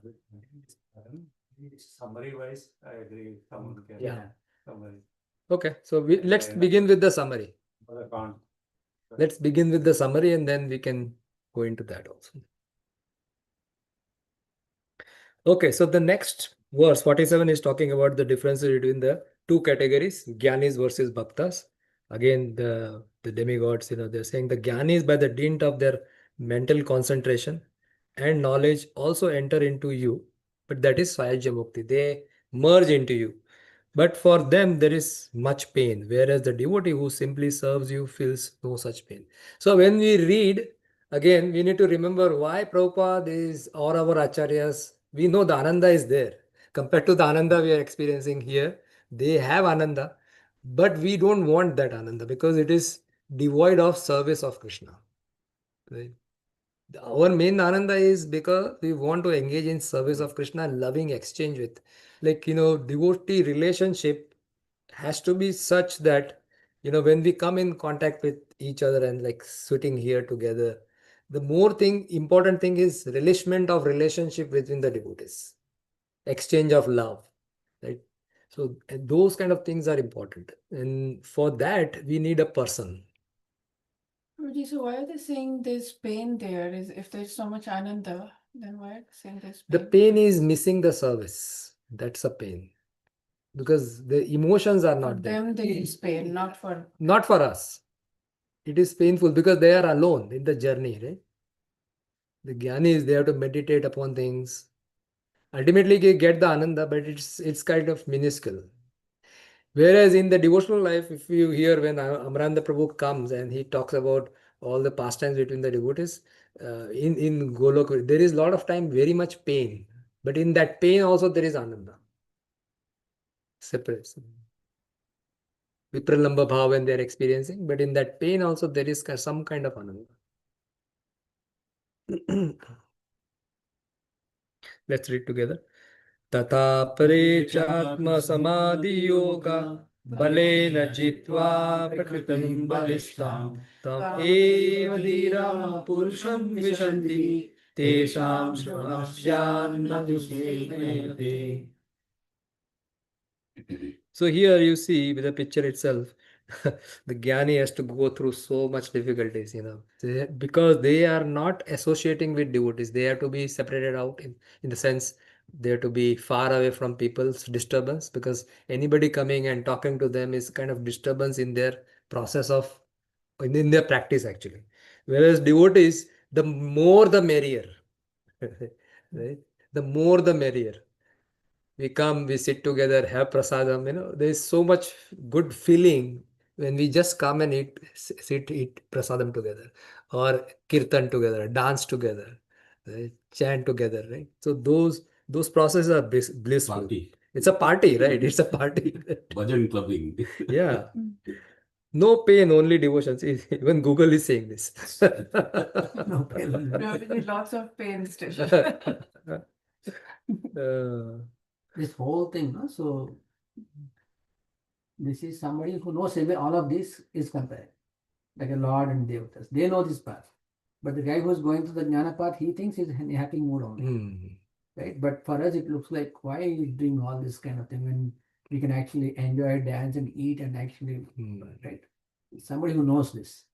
Summary wise, I agree. Someone can. Yeah. Summary. Okay. So let's begin with the summary. But I can't. Let's begin with the summary and then we can go into that also. Okay, so the next verse 47 is talking about the differences between the two categories, Gyanis versus Bhaktas. Again, the demigods, they're saying the Gyanis by the dint of their mental concentration and knowledge also enter into you, but that is Swayajya Mukti. They merge into you. But for them, there is much pain, whereas the devotee who simply serves you feels no such pain. So when we read, again, we need to remember why Prabhupada is, or our acharyas, we know the Ananda is there. Compared to the Ananda we are experiencing here, they have Ananda, but we don't want that Ananda because it is devoid of service of Krishna. Right? Our main Ananda is because we want to engage in service of Krishna, loving exchange with. Devotee relationship has to be such that, when we come in contact with each other and like sitting here together, the important thing is relishment of relationship between the devotees, exchange of love, right? So those kind of things are important. And for that, we need a person. Guruji, so why are they saying there's pain there? Is if there's so much ananda, then why are they saying there's The pain? pain is missing the service. That's a pain. Because the emotions are For not there. them, there is pain, not for. Not for us. It is painful because they are alone in the journey, right? The jnanis, they have to meditate upon things. Ultimately, they get the ananda, but it's kind of minuscule. Whereas in the devotional life, if you hear when Amaranda Prabhu comes and he talks about all the pastimes between the devotees, in Golok, there is a lot of time very much pain. But in that pain also there is ananda. Separate. Vipralamba bhava when they are experiencing, but in that pain also there is some kind of ananda. Let's read together. Tata pare chatma samadhi yoga balena jitva prakritam balishtam tam eva dhiram purusham vishanti tesham shravasyan madhusevanayate. So here you see with the picture itself, the Jnani has to go through so much difficulties, because they are not associating with devotees. They have to be separated out in the sense they have to be far away from people's disturbance, because anybody coming and talking to them is kind of disturbance in their process of, in their practice actually. Whereas devotees, the more the merrier, right? The more the merrier. We come, we sit together, have prasadam, there is so much good feeling when we just come and eat prasadam together, or kirtan together, dance together, right? Chant together, right? So those processes are blissful. Party. It's a party, right? It's a party. Bhajan clubbing. Yeah. No pain, only devotion. See, even Google is saying this. No pain. There will be lots of pain still. Uh, This whole thing, no? So this is somebody who knows all of this is compared, like a Lord and Devatas. They know this path. But the guy who's going through the Jnana path, he thinks he's in a happy mood only. Right? But for us, it looks like, why are you doing all this kind of thing when we can actually enjoy, dance, and eat and actually, right? Somebody who knows this.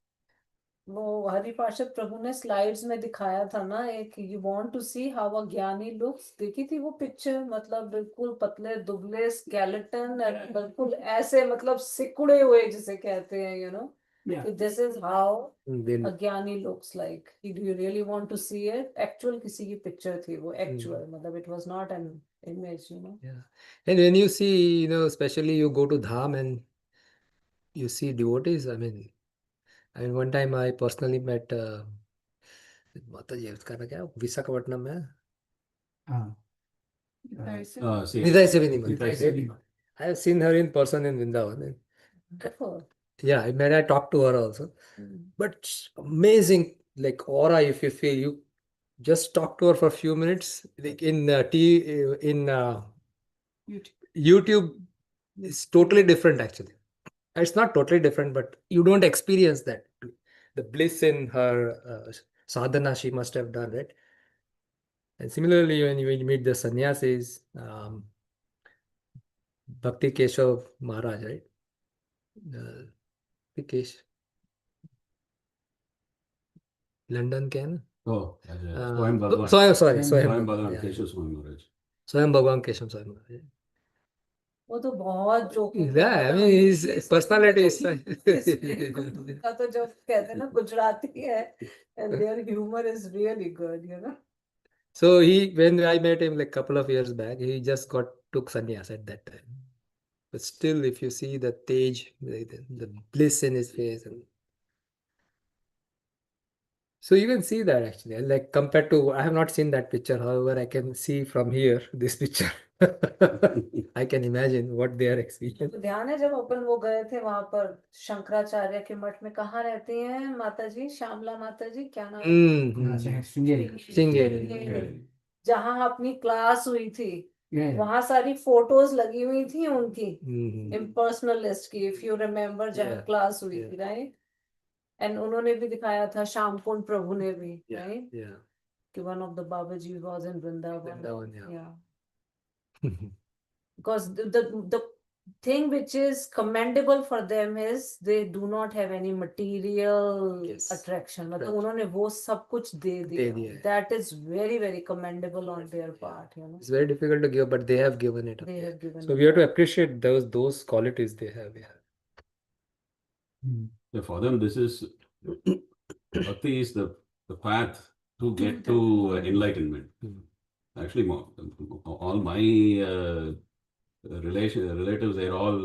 वो हरिपार्षद प्रभु ने slides में दिखाया था ना, एक you want to see how a ज्ञानी looks, देखी थी वो पिक्चर, मतलब बिल्कुल पतले दुबले स्केलेटन, बिल्कुल ऐसे मतलब सिकुड़े हुए जिसे कहते हैं, Yeah. This is how Then, a ज्ञानी looks like. Do you really want to see it? Actual किसी की पिक्चर थी वो, एक्चुअल मतलब it was not an image, yeah. And when you see, especially you go to Dham and you see devotees, I mean, one time I personally met माता जी, उसका ना क्या विशाखापट्टनम में Ah. See, Nidai Sevini Nidai Mata. Sevini. I have seen her in person in Vrindavan. And Before. yeah, I talked to her also. But amazing, like aura, if you feel, you just talk to her for a few minutes. Like in YouTube, it's totally different actually. It's not totally different, but you don't experience that. The bliss in her sadhana she must have done, right? And similarly, when you meet the sannyasis, Bhakti Keshav Maharaj, right? Kesh, London के है ना? Oh, Swayam Bhagavan. Swayam Swayam Bhagavan, yeah, Keshav Swami Maharaj. Swayam Bhagavan Keshav Swami Maharaj. वो तो बहुत joking Yeah, I mean, his personality is का तो जब कहते हैं ना गुजराती है, and their humor is really good. So when I met him like couple of years back, he just took sannyas at that time. But still, if you see the tej, the bliss in his face, and so you can see that actually. Like compared to, I have not seen that picture. However, I can see from here this picture. I can imagine what they are experiencing. तो ध्यान है जब अपन वो गए थे वहां पर शंकराचार्य के मठ में, कहाँ रहती हैं माता जी, श्यामला माता जी, क्या नाम है? Singeri. जहाँ अपनी क्लास हुई थी, Yeah. वहां सारी फोटोज लगी हुई थी उनकी, Mhm. इम्पर्सनलिस्ट की, इफ यू रिमेम्बर, जहाँ Yeah, क्लास हुई yeah. थी, राइट? एंड उन्होंने भी दिखाया था, श्यामकुंड प्रभु ने भी, Yeah, राइट, yeah. कि one of the Baba ji was in Vrindavan, Vrindavan, yeah. yeah, because the thing which is commendable for them is they do not have any material Yes. attraction, मतलब Right. उन्होंने वो सब कुछ दे दिया, दिया है. that is very very commendable on their part, It's very difficult to give, but they have given it up. they have given So it we have to up. appreciate those qualities they have. Yeah. So for them, this is bhakti is the path to get to enlightenment. Actually, all my relatives, they're all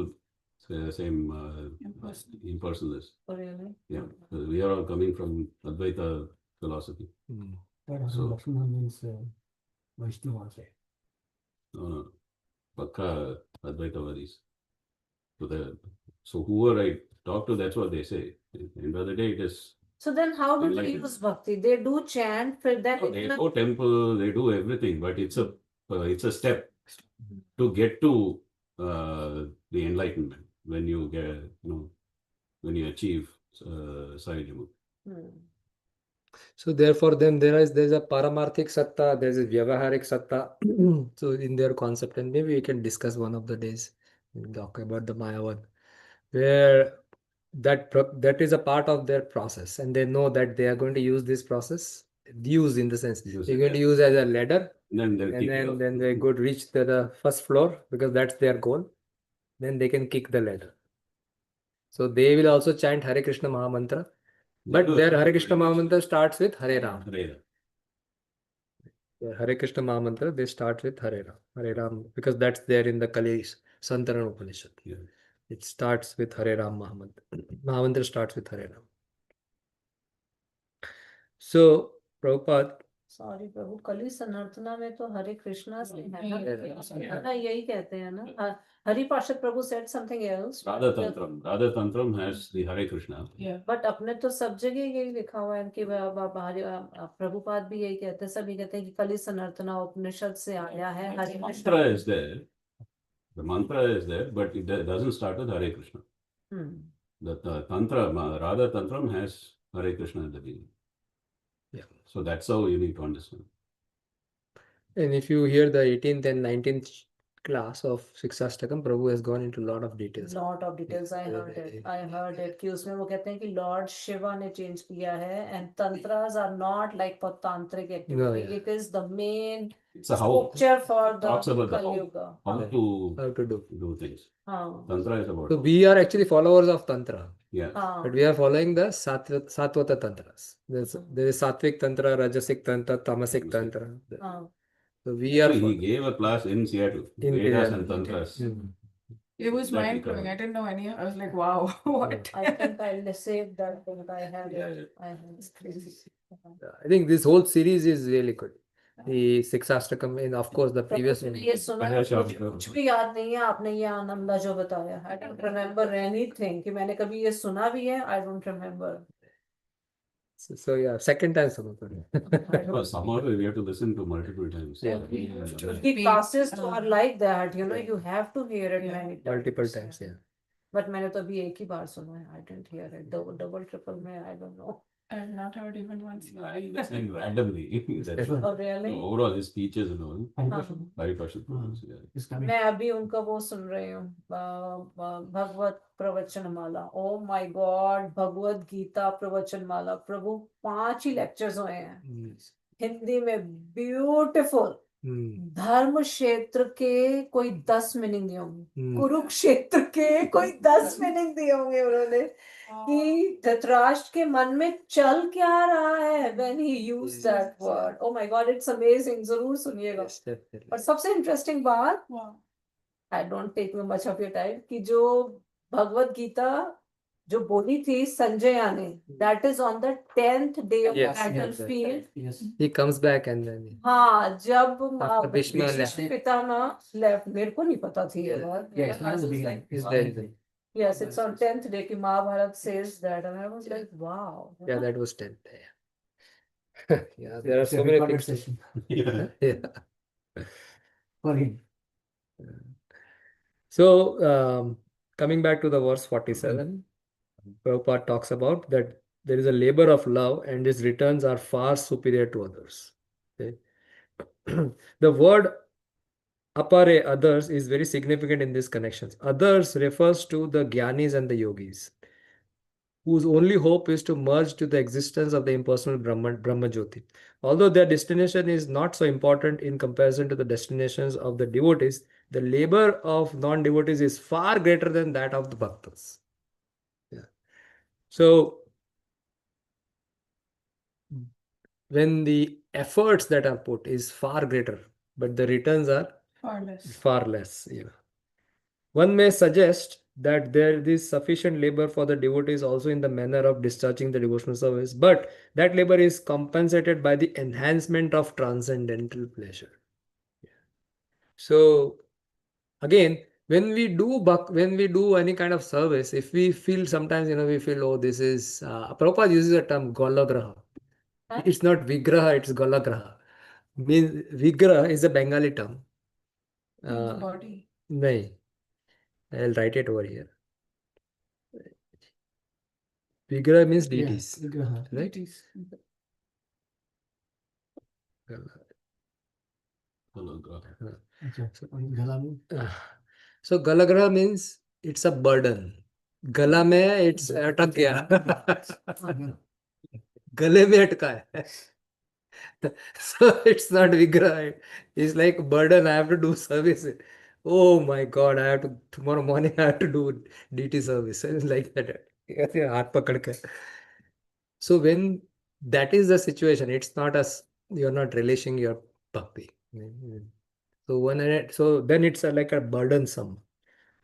same impersonalists. Oh, really? Yeah, we are all coming from Advaita philosophy. So Lakshmana means Vaishnava also. No, Pakka Advaitavadis. So whoever I talk to, that's what they say. At the end of the day, it is. So then how do they Enlightenment. use bhakti? They do chant, फिर then They go temple, they do everything, but it's a step to get to the enlightenment when you get, when you achieve Sahaja. So therefore, then there's a paramarthik satta, there's a vyavaharik satta. So in their concept, and maybe we can discuss one of the days and talk about the Mayavad, where that is a part of their process, and they know that they are going to use this process. Use in the sense they're going to use as a ladder, Then they'll and kick it then up. they could reach the first floor because that's their goal. Then they can kick the ladder. So they will also chant Hare Krishna Mahamantra. But their Hare Krishna Mahamantra starts with Hare Ram. Their Hare Krishna Mahamantra, they start with Hare Ram. Hare Ram, because that's there in the Kali Santaran Upanishad. Yeah. It starts with Hare Ram Mahamantra. Mahamantra starts with Hare Ram. So, Prabhupada. Sorry प्रभु, कली सनर्तना में तो हरे कृष्णा से है ना, यही कहते हैं ना, हरि पार्षद प्रभु said something else. Radha Tantram has the Hare Krishna. Yeah. But अपने तो सब जगह यही लिखा हुआ है कि प्रभुपाद भी यही कहते हैं, सभी कहते हैं कि कली सनर्तना उपनिषद से आया है, हरे Krishna. Mantra is there. The mantra is there, but it doesn't start with Hare Krishna. The Tantra, Radha Tantram has Hare Krishna at the beginning. Yeah. So that's how you need to understand. And if you hear the 18th and 19th class of Shiksashtakam, Prabhu has gone into a lot of details. Lot of details. I heard it. I heard it. कि उसमें वो कहते हैं कि Lord Shiva ने change किया है, and tantras are not like for tantric activity. No, yeah. It is the main It's a how sculpture for the talks about the Kali Yuga. how हाँ. to How to do. do things. हाँ. Tantra is about So we are actually followers of Tantra, yeah. हाँ. but we are following the Satvata Tantras. There is Sattvic Tantra, Rajasic Tantra, Tamasic Tantra. हाँ. So we are Actually, he gave a class in Seattle, In Vedas Seattle. and Tantras. It was Exactly mind blowing. covered. I didn't know any. I was like, wow, what? I think I'll save that thing. I have it. I have it. I think this whole series is really good. The Shiksashtakam, and of course the previous one. ये सुना है, कुछ भी याद नहीं है आपने ये आनंदा जो बताया. I don't remember anything कि मैंने कभी ये सुना भी है. I don't remember. So yeah, second time सुना था. Well, somehow we have to listen to multiple times. Yeah. The classes are like that, you know, you have to hear it many times. Multiple times, yeah. But मैंने तो अभी एक ही बार सुना है. I didn't hear it. Double, triple में I don't know. I've not heard even once. I listening randomly. That's Oh really? overall his speeches and all. Hariprasad, Hariprasad programs, yeah. is coming. मैं अभी उनका वो सुन रही हूँ भगवत प्रवचन माला. Oh my God, Bhagavad Gita प्रवचन माला. प्रभु 5 ही lectures हुए हैं हिंदी में. ब्यूटीफुल. धर्म क्षेत्र के कोई 10 मीनिंग दिए होंगे. कुरुक्षेत्र के कोई 10 मीनिंग दिए होंगे उन्होंने कि धृतराष्ट्र के मन में चल क्या रहा है when he used that word. Oh my God, it's amazing. जरूर सुनिएगा. Yes, definitely. और सबसे इंटरेस्टिंग बात, Wow. I don't take much of your time, कि जो भगवत गीता जो बोली थी संजया ने, that is on the 10th day of Yes, battlefield. Yes. He comes back and then हाँ, जब After Bhishma left. पितामह left. मेरे को नहीं पता थी ये बात. Yeah, it's not in the beginning. is there. Yes, it's on 10th day कि Mahabharat says that, and I was like, wow. Yeah, that was 10th. Yeah. Yeah, there are It's a so many recorded things. session Yeah. Yeah. for him. So, coming back to the verse 47, Prabhupada talks about that there is a labor of love and its returns are far superior to others. Okay? The word apare, others, is very significant in these connections. Others refers to the jnanis and the yogis, whose only hope is to merge to the existence of the impersonal Brahma Jyoti. Although their destination is not so important in comparison to the destinations of the devotees, the labor of non-devotees is far greater than that of the bhaktas. Yeah. So, when the efforts that are put is far greater, but the returns are Far less. far less. Yeah. One may suggest that there is sufficient labor for the devotees also in the manner of discharging the devotional service, but that labor is compensated by the enhancement of transcendental pleasure. Yeah. So again, when we do any kind of service, if we feel sometimes, we feel, oh, this is Prabhupada uses the term golagraha. Huh? It's not vigraha, it's golagraha. Means vigraha is a Bengali term. Means body. No, I'll write it over here. Vigraha means deities, Yeah, Vigraha. right? Deities. Acha, Gala means? So galagraha means it's a burden. गला में it's अटक गया. गले में अटका है. So it's not vigraha. It's like burden. I have to do service. Oh my God! Tomorrow morning I have to do deity service. It's like that. ऐसे हाथ पकड़ के. So when that is the situation, it's not as you're not relishing your bhakti. So then it's like a burdensome,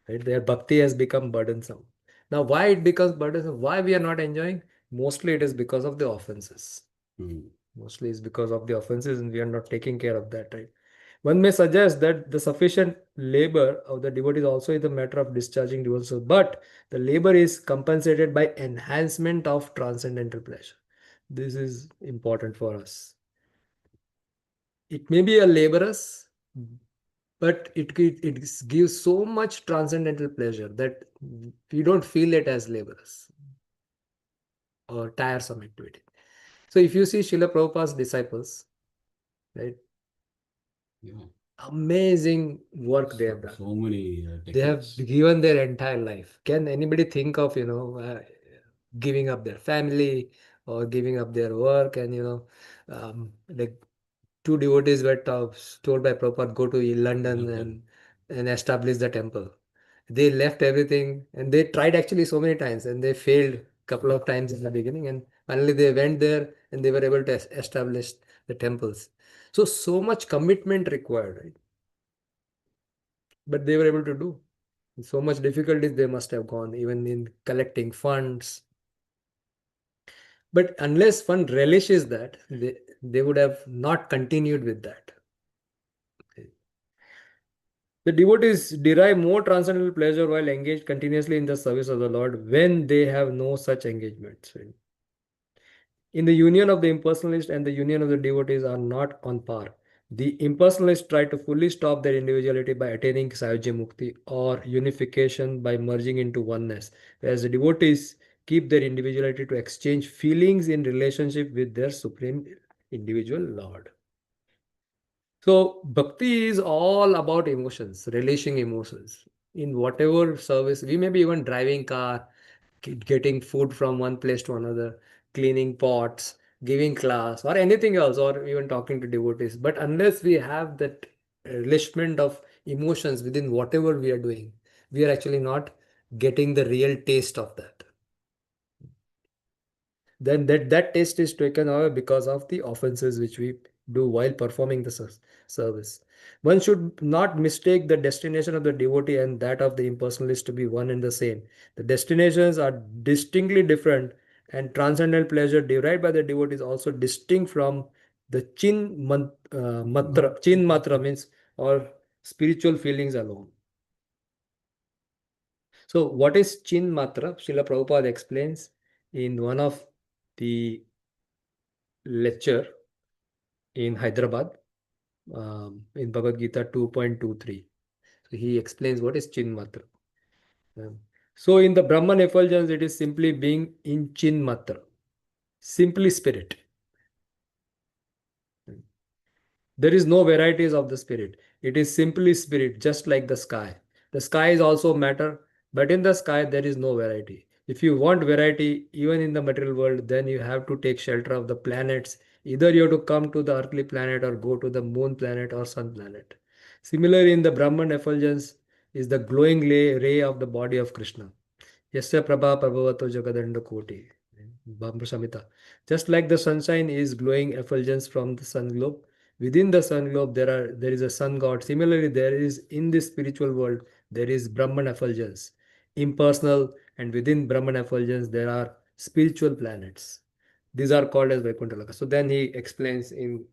right? Their bhakti has become burdensome. Now, why it becomes burdensome? Why we are not enjoying? Mostly it is because of the offenses. Mostly it's because of the offenses, and we are not taking care of that, right? One may suggest that the sufficient labor of the devotee is also in the matter of discharging devotional, but the labor is compensated by enhancement of transcendental pleasure. This is important for us. It may be a laborious, but it gives so much transcendental pleasure that we don't feel it as laborious or tiresome activity. So if you see Srila Prabhupada's disciples, right? Yeah. Amazing work they have done. So many They have techniques. given their entire life. Can anybody think of, giving up their family or giving up their work and, like two devotees were told by Prabhupada, go to London Okay. and establish the temple. They left everything and they tried actually so many times and they failed couple of times in the beginning, and finally they went there and they were able to establish the temples. So much commitment required, right? But they were able to do. So much difficulties they must have gone, even in collecting funds. But unless one relishes that, they would have not continued with that. The devotees derive more transcendental pleasure while engaged continuously in the service of the Lord when they have no such engagements. In the union of the impersonalist and the union of the devotees are not on par. The impersonalists try to fully stop their individuality by attaining Sayajya Mukti or unification by merging into oneness, whereas the devotees keep their individuality to exchange feelings in relationship with their supreme individual Lord. So, bhakti is all about emotions, relishing emotions. In whatever service, we may be even driving car, getting food from one place to another, cleaning pots, giving class, or anything else, or even talking to devotees. But unless we have that relishment of emotions within whatever we are doing, we are actually not getting the real taste of that. Then that taste is taken away because of the offenses which we do while performing the service. One should not mistake the destination of the devotee and that of the impersonalist to be one and the same. The destinations are distinctly different, and transcendental pleasure derived by the devotee is also distinct from the chin matra means or spiritual feelings alone. So what is chin matra? Srila Prabhupada explains in one of the lecture in Hyderabad, in Bhagavad Gita 2.23. So he explains what is Chinmatra. So in the Brahman effulgence, it is simply being in Chinmatra, simply spirit. There is no varieties of the spirit. It is simply spirit, just like the sky. The sky is also matter, but in the sky there is no variety. If you want variety, even in the material world, then you have to take shelter of the planets. Either you have to come to the earthly planet or go to the moon planet or sun planet. Similarly, in the Brahman effulgence is the glowing ray of the body of Krishna. Yasya Prabha Prabhavato Jagadanda Koti. Bhambra Samhita. Just like the sunshine is glowing effulgence from the sun globe, within the sun globe there is a sun god. Similarly, there is in this spiritual world there is Brahman effulgence, impersonal, and within Brahman effulgence there are spiritual planets. These are called as Vaikuntha Loka. So then he explains in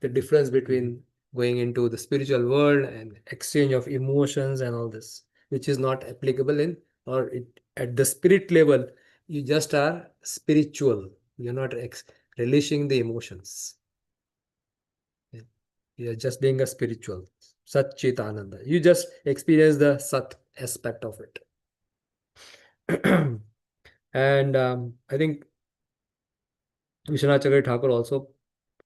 the difference between going into the spiritual world and exchange of emotions and all this, which is not applicable in or it, at the spirit level. You just are spiritual. You're not relishing the emotions. You're just being a spiritual. Sat Chit Ananda. You just experience the Sat aspect of it. And I think Vishwanath Chakravarti Thakur also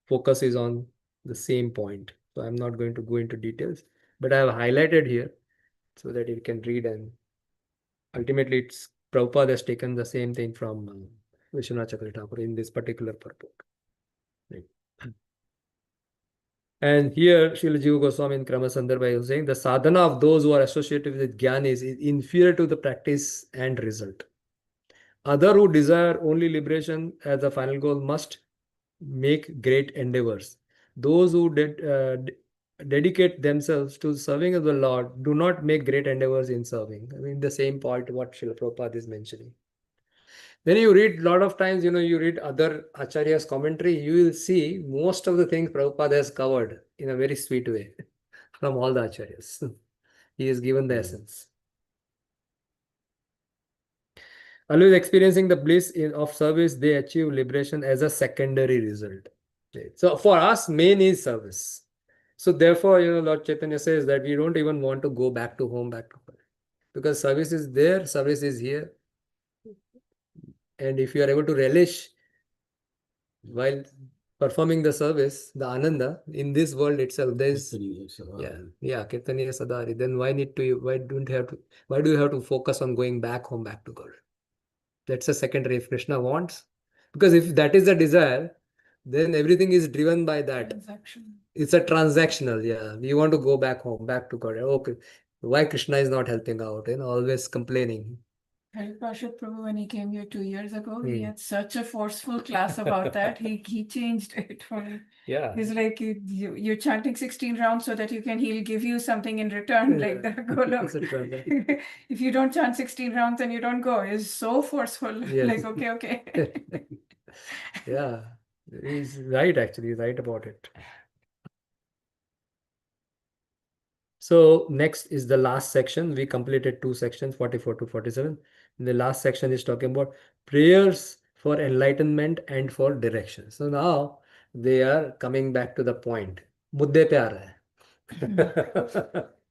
focuses on the same point. So I'm not going to go into details, but I have highlighted here so that you can read, and ultimately it's Prabhupada has taken the same thing from Vishwanath Chakravarti Thakur in this particular purport. Right. And here Srila Jiva Goswami in Krama Sandarbha is saying the sadhana of those who are associated with jnana is inferior to the practice and result. Other who desire only liberation as the final goal must make great endeavors. Those who dedicate themselves to serving of the Lord do not make great endeavors in serving. I mean, the same point what Srila Prabhupada is mentioning. When you read a lot of times, you read other Acharya's commentary, you will see most of the things Prabhupada has covered in a very sweet way from all the Acharyas. He has given the essence. Always experiencing the bliss of service, they achieve liberation as a secondary result. Okay. So for us, main is service. So therefore, Lord Chaitanya says that we don't even want to go back to home, because service is there, service is here. And if you are able to relish while performing the service, the ananda in this world itself, there's yeah, Kirtaniya Sadari. Then why do you have to focus on going back home, back to God? That's a secondary if Krishna wants. Because if that is the desire, then everything is driven by that. Transaction. It's a transactional, yeah. We want to go back home, back to God. Okay. Why Krishna is not helping out, always complaining. Haripashad Prabhu, when he came here 2 years ago, he Hmm. had such a forceful class about that. He changed it for me. Yeah. He's like, you're chanting 16 rounds so that he'll give you something in return, like that. Go It's look. a transaction. If you don't chant 16 rounds, then you don't go. It's so forceful. Yes. Like, okay. Yeah. He's right, actually. He's right about it. So next is the last section. We completed 2 sections, 44 to 47. The last section is talking about prayers for enlightenment and for direction. So now they are coming back to the point. मुद्दे पे आ रहा है.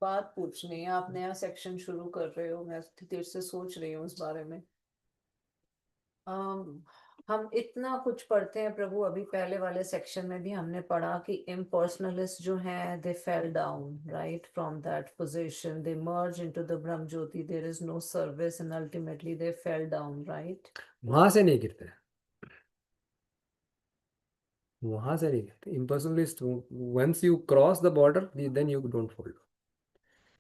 बात पूछनी है, आप नया section शुरू कर रहे हो, मैं देर से सोच रही हूँ इस बारे में। हम इतना कुछ पढ़ते हैं प्रभु, अभी पहले वाले सेक्शन में भी हमने पढ़ा कि इम्पर्सनलिस्ट जो हैं they fell down right from that position, they merged into the Brahm Jyoti, there is no service and ultimately they fell down, right? वहां से नहीं गिरते, वहां से नहीं गिरते. Impersonalist, once you cross the border, then you don't fall.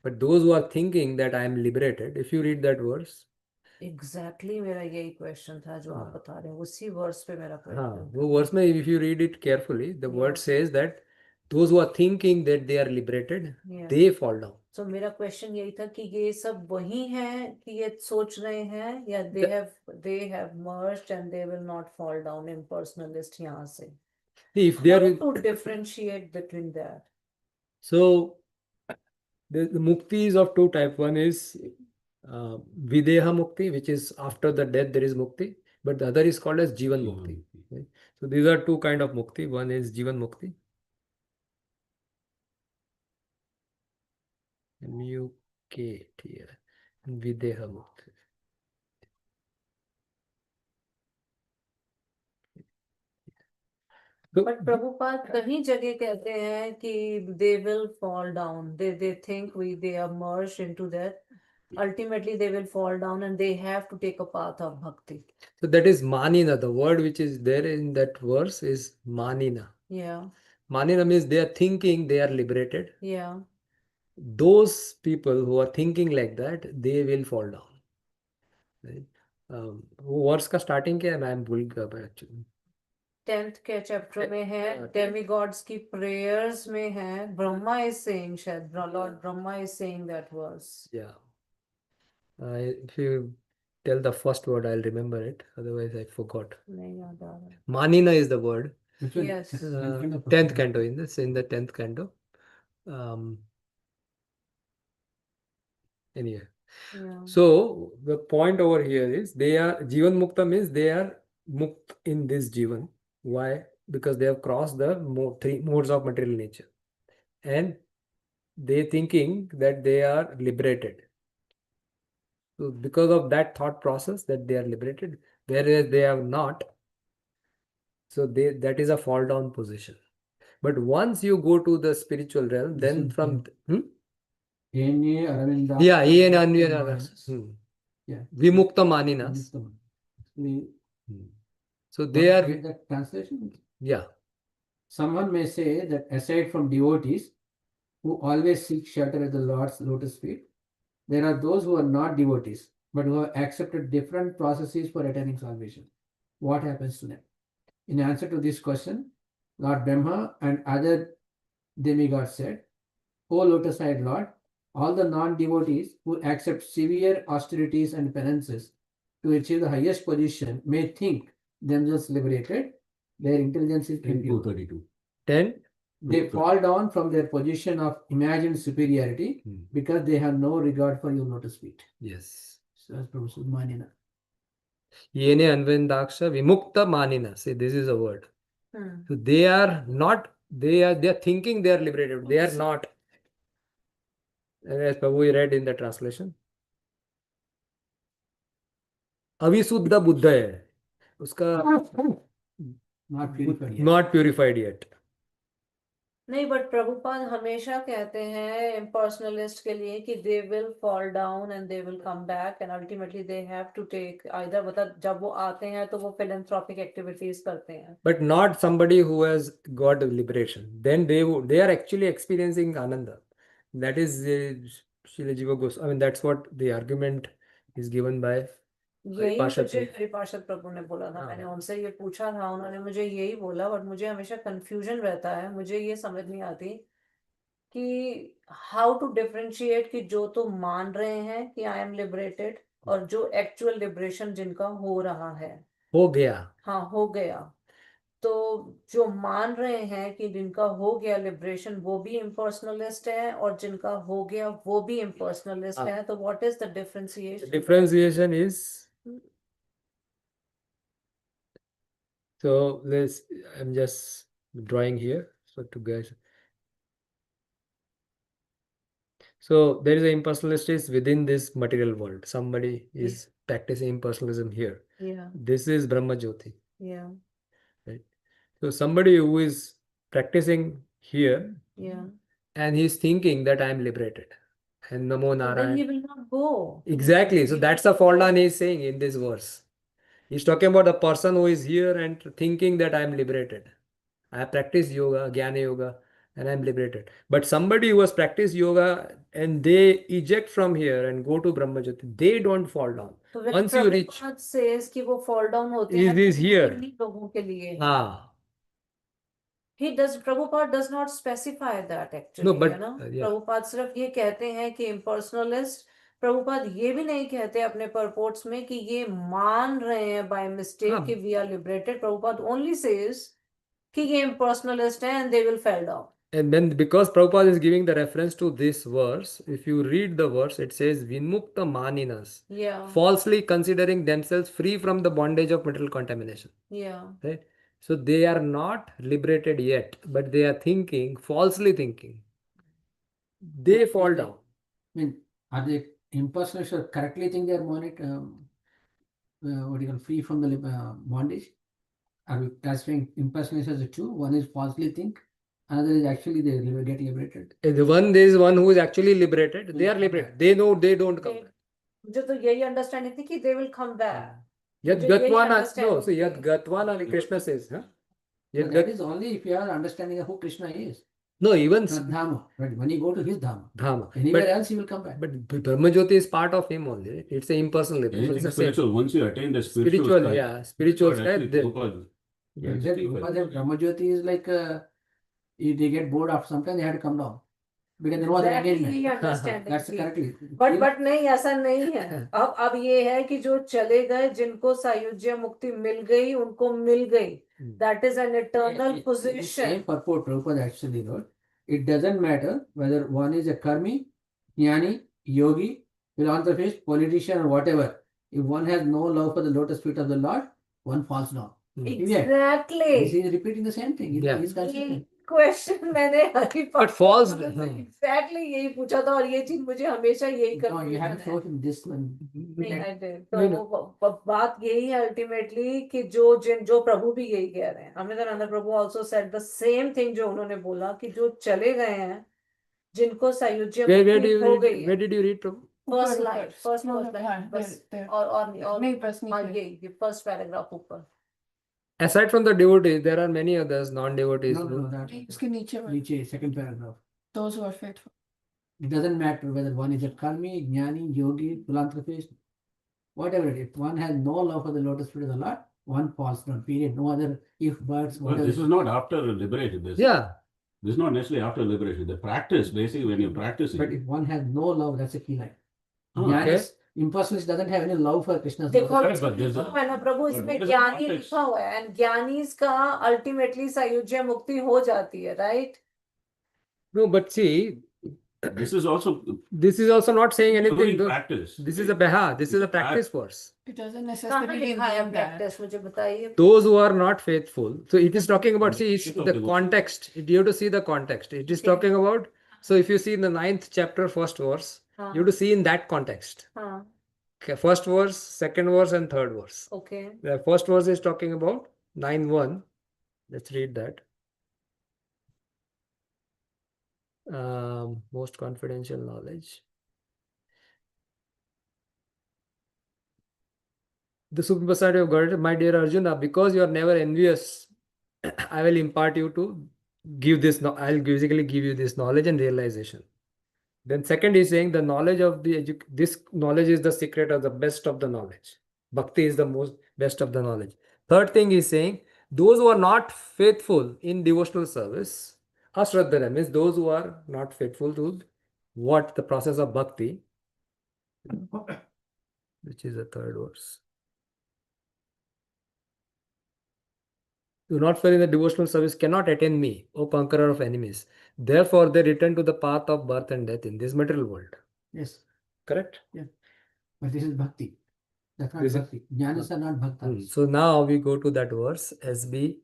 But those who are thinking that I am liberated, if you read that verse, Exactly, मेरा यही क्वेश्चन था जो आप बता रहे हैं, उसी वर्स पे मेरा हाँ, क्वेश्चन वो verse में if you read it carefully, the word says that those who are thinking that they are liberated, they fall down. So मेरा क्वेश्चन यही था कि ये सब वही हैं कि ये सोच रहे हैं, या they have merged and they will not fall down, impersonalist यहाँ से. If they How are to differentiate between that? so the mukti is of two types. One is videha mukti, which is after the death there is mukti, but the other is called as jivan mukti. Okay? So these are two kind of mukti. One is jivan mukti. Mukti here. Videha mukti. But Prabhupada कहीं जगह कहते हैं कि they will fall down. They think they are merged into that. Ultimately, they will fall down and they have to take a path of bhakti. So that is manina. The word which is there in that verse is manina. Yeah. Manina means they are thinking they are liberated. Yeah. Those people who are thinking like that, they will fall down. Right? वो verse का starting क्या है, मैं भूल गया actually. 10th के chapter में है, demigods की prayers में है, ब्रह्मा is saying, शायद Lord Brahma is saying that verse. Yeah. If you tell the first word, I'll remember it. Otherwise, I forgot. नहीं याद आ रहा. Manina is the word. Yes. 10th canto, in the 10th canto. Anyway. Yeah. So the point over here is they are Jivan Mukta means they are mukt in this Jivan. Why? Because they have crossed the three modes of material nature. And they thinking that they are liberated. So because of that thought process that they are liberated, whereas they have not. So that is a fall down position. But once you go to the spiritual realm, then from Ene Aravinda. yeah, Yeah. Vimukta Maninas. So they are The translation. yeah. Someone may say that aside from devotees who always seek shelter at the Lord's lotus feet, there are those who are not devotees but who have accepted different processes for attaining salvation. What happens to them? In answer to this question, Lord Brahma and other demigods said, O lotus-eyed Lord, all the non-devotees who accept severe austerities and penances to achieve the highest position may think themselves liberated. Their intelligence is impure. 232. 10. They fall down from their position of imagined superiority because they have no regard for your lotus feet. Yes. So as Prabhu said, Manina. Yene Anvendaksha Vimukta Manina. Say this is a word. So they are not, they are thinking they are liberated. They are not. As Prabhu read in the translation. अविशुद्ध Buddha है उसका Not purified yet. not purified yet. नहीं, but Prabhupada हमेशा कहते हैं impersonalist के लिए कि they will fall down and they will come back and ultimately they have to take either, मतलब जब वो आते हैं तो वो philanthropic एक्टिविटीज करते हैं. But not somebody who has got liberation. Then they are actually experiencing Ananda. That is Srila Jiva Goswami. I mean, that's what the argument is given by यही Parshad मुझे Ji. हरिपार्षद प्रभु ने बोला था. हाँ. मैंने उनसे ये पूछा था, उन्होंने मुझे यही बोला, बट मुझे हमेशा कंफ्यूजन रहता है. मुझे ये समझ नहीं आती कि हाउ टू डिफरेंशिएट कि जो तो मान रहे हैं कि आई एम लिबरेटेड और जो एक्चुअल लिबरेशन जिनका हो रहा है. हो गया. हाँ, हो गया. तो जो मान रहे हैं कि जिनका हो गया लिबरेशन वो भी इम्पर्सनलिस्ट है और जिनका हो गया वो भी इम्पर्सनलिस्ट हाँ. है. तो what is the differentiation? Differentiation is, so I'm just drawing here so to guys. So there is a impersonalist is within this material world. Somebody is practicing impersonalism here. Yeah, This is Brahma Jyoti. yeah, Right? So somebody who is practicing here yeah. and he's thinking that I am liberated. And Namo So then he Narayan. will not go. Exactly. So that's the fall down he's saying in this verse. He's talking about the person who is here and thinking that I am liberated. I have practiced yoga, Jnana Yoga, and I am liberated. But somebody who has practiced yoga and they eject from here and go to Brahma Jyoti, they don't fall down. So when Once you reach, Prabhupada says कि वो fall down होते Is हैं this तो here? इन्हीं लोगों के लिए. ah, Prabhupada does not specify that actually. No, but, है ना? yeah. प्रभुपाद सिर्फ ये कहते हैं कि impersonalist. प्रभुपाद ये भी नहीं कहते अपने purports में कि ये मान रहे हैं by mistake हाँ. कि we are liberated. Prabhupada only says कि ये impersonalist है and they will fall down. And then because Prabhupada is giving the reference to this verse, if you read the verse, it says Vinmukta Maninas, Yeah, falsely considering themselves free from the bondage of material contamination. yeah. Right? So they are not liberated yet, but they are thinking, falsely thinking. They fall down. I mean, are they impersonalists or correctly think they are what do you call, free from the bondage? Are we classifying impersonalists as two? One is falsely think, another is actually they get liberated. And there is one who is actually liberated. They are liberated. They know they don't come back. मुझे तो यही understanding थी कि they will come back. Yad मुझे यही Gatvana, no, understanding so Yad थी. Gatvana, Krishna says, huh? But Yad that Gat- is only if you are understanding who Krishna is. no, even Not Dhamma. But when you go to his Dhamma, Dhamma. anywhere But, else he will come back. but Brahma Jyoti is part of him only. Right? It's an impersonal liberation. Anything It's the same. spiritual, once you attain the spiritual Spiritual, sky, yeah. Spiritual that's what sky. actually they- Prabhupada Yeah. used to Exactly. speak Because about. that Brahma Jyoti is like if they get bored after some time, they have to come down. Because there was an Exactly engagement. यही understanding That's थी. correctly. But नहीं, ऐसा नहीं है. अब ये है कि जो चले गए जिनको सायुज्य मुक्ति मिल गई उनको मिल गई. That is an eternal Same position. purport Prabhupada actually wrote. It doesn't matter whether one is a karmi, jnani, yogi, philanthropist, politician, or whatever. If one has no love for the lotus feet of the Lord, one falls down. This Exactly. is repeating the same thing. Yeah. It is consistent. Question मैंने But false. Exactly यही पूछा था और ये चीज मुझे हमेशा यही No, you have confusion to है. show him this one. नहीं, I did. तो नहीं, वो बात यही है अल्टीमेटली कि जो प्रभु भी यही कह रहे हैं. Amritananda Prabhu also said the same thing जो उन्होंने बोला कि जो चले गए हैं जिनको सायुज्य Where मुक्ति did you हो read? गई Where है. did you read, Prabhu? First ऊपर, लाइन, ऊपर, फर्स्ट हाँ, लाइन हाँ, बस. there. और नहीं, बस हाँ, नीचे. ये फर्स्ट पैराग्राफ ऊपर. Aside from the devotees, there are many others, non-devotees. No, that उसके नीचे वाला. Niche, second paragraph. Those who are faithful. It doesn't matter whether one is a karmi, jnani, yogi, philanthropist, whatever it is. If one has no love for the lotus feet of the Lord, one falls down. Period. No other if, buts, Well, whatever. this is not after liberation. Yeah. This is not necessarily after liberation. The practice, basically, when you're practicing. But if one has no love, that's a key line. Oh, Jnanis, impersonalist doesn't have any love for Krishna's देखो lotus Correct, but there's a- लिखा हुआ है ना प्रभु, but इसमें what is the ज्ञानी context? लिखा हुआ है एंड ज्ञानीज का अल्टीमेटली सायुज्य मुक्ति हो जाती है. Right. No, but see, This is also this is also not saying anything. doing though. practice. This is a beha. This is a practice verse. It doesn't कहाँ necessarily लिखा है mean that. प्रैक्टिस, मुझे बताइए. Those who are not faithful. So it is talking about, see, it's Shift of the devotion. context. You have to see the context. It is talking about, so if you see in the 9th chapter, first verse, हाँ, you have to see in that context. हाँ, Okay, first verse, second verse, and third verse. Okay. The first verse is talking about 9:1. Let's read that. Most confidential knowledge. The Supreme Personality of God, my dear Arjuna, because you are never envious, I will impart you to give this. I'll basically give you this knowledge and realization. Then second is saying the knowledge of this knowledge is the secret of the best of the knowledge. Bhakti is the most best of the knowledge. Third thing is saying those who are not faithful in devotional service, ashraddhana means those who are not faithful to what the process of bhakti, which is the third verse. Do not fail in the devotional service cannot attain me, O conqueror of enemies. Therefore, they return to the path of birth and death in this material world. Yes, Correct? but this is bhakti. That's not This is- bhakti. Jnanis are not bhaktas. So now we go to that verse SB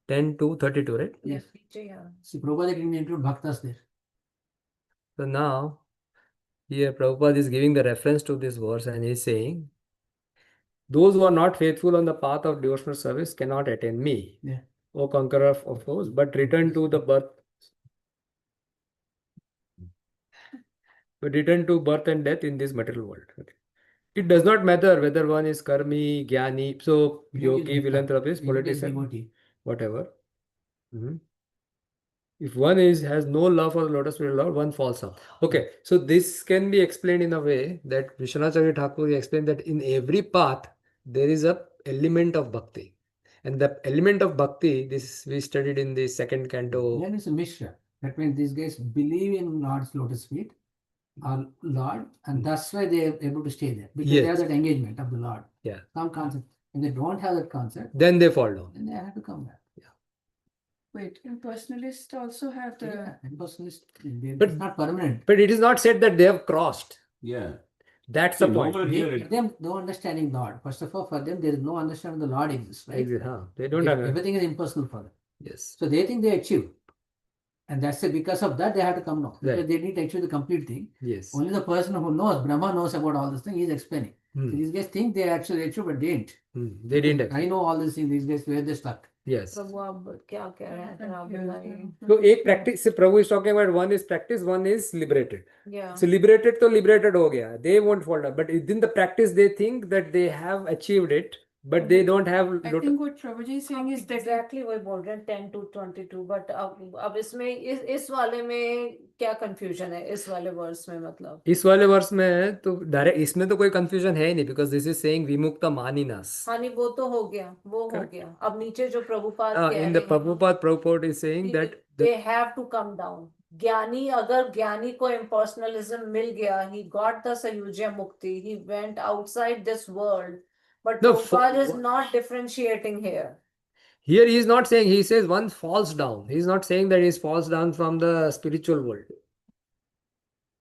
10 to 32, right? Yes. Yeah. See, Prabhupada didn't include bhaktas there. So now here Prabhupada is giving the reference to this verse and he is saying, those who are not faithful on the path of devotional service cannot attain me, Yeah. O conqueror of foes, but return to birth and death in this material world. Okay. It does not matter whether one is karmi, jnani, so yogi, philanthropist, politician, devotee. whatever. Mhm. If one has no love for the lotus feet of Lord, one falls off. Okay, so this can be explained in a way that Vishwanacharya Thakur explained that in every path there is a element of bhakti, and the element of bhakti, this we studied in the second canto. Then it's a mishra. That means these guys believe in Lord's lotus feet, or Lord, and that's why they are able to stay there. Because they have Yes. that engagement of the Lord. Yeah. Some concept. If they don't have that concept, Then they fall down. then they have to come back. Wait, impersonalists also have the. Yeah, and personalist, But- it's not permanent. But it is not said that they have crossed. Yeah. That's See, the point. nowhere They, here for it, them, no understanding Lord. First of all, for them, there is no understanding the Lord exists, right? They don't have. Everything is impersonal for them. Yes. So they think they achieve. And that's it. Because of that, they have to come now. Because Right. they need to achieve the complete thing. Yes. Only the person who knows, Brahma knows about all this thing, he is explaining. Hmm. So these guys think they actually achieved, but they didn't. They didn't. I know all these things, these guys, where they stuck. Yes. प्रभु आप क्या कह रहे हैं आप बताइए. So, एक practice, see, Prabhu is talking about one is practice, one is liberated. Yeah. So liberated to liberated हो गया. They won't fall down. But within the practice, they think that they have achieved it, but they don't have. I think what Prabhuji is saying is that Exactly वही बोल रहे हैं 10 to 22. But अब इसमें इस वाले में क्या confusion है इस वाले वर्स में मतलब. इस वाले वर्ष में तो डायरेक्ट इसमें तो कोई कंफ्यूजन है ही नहीं बिकॉज दिस इज सेइंग विमुक्त मानिनास. हाँ नहीं वो तो हो गया वो हो Correct. गया. अब नीचे जो प्रभुपाद कह In रहे the हैं Prabhupada is saying that they have to come down. ज्ञानी अगर ज्ञानी को impersonalism मिल गया, he got the Sayujya Mukti, he went outside this world, but No, Prabhupada is not differentiating here. here he is not saying, he says one falls down. He is not saying that he falls down from the spiritual world.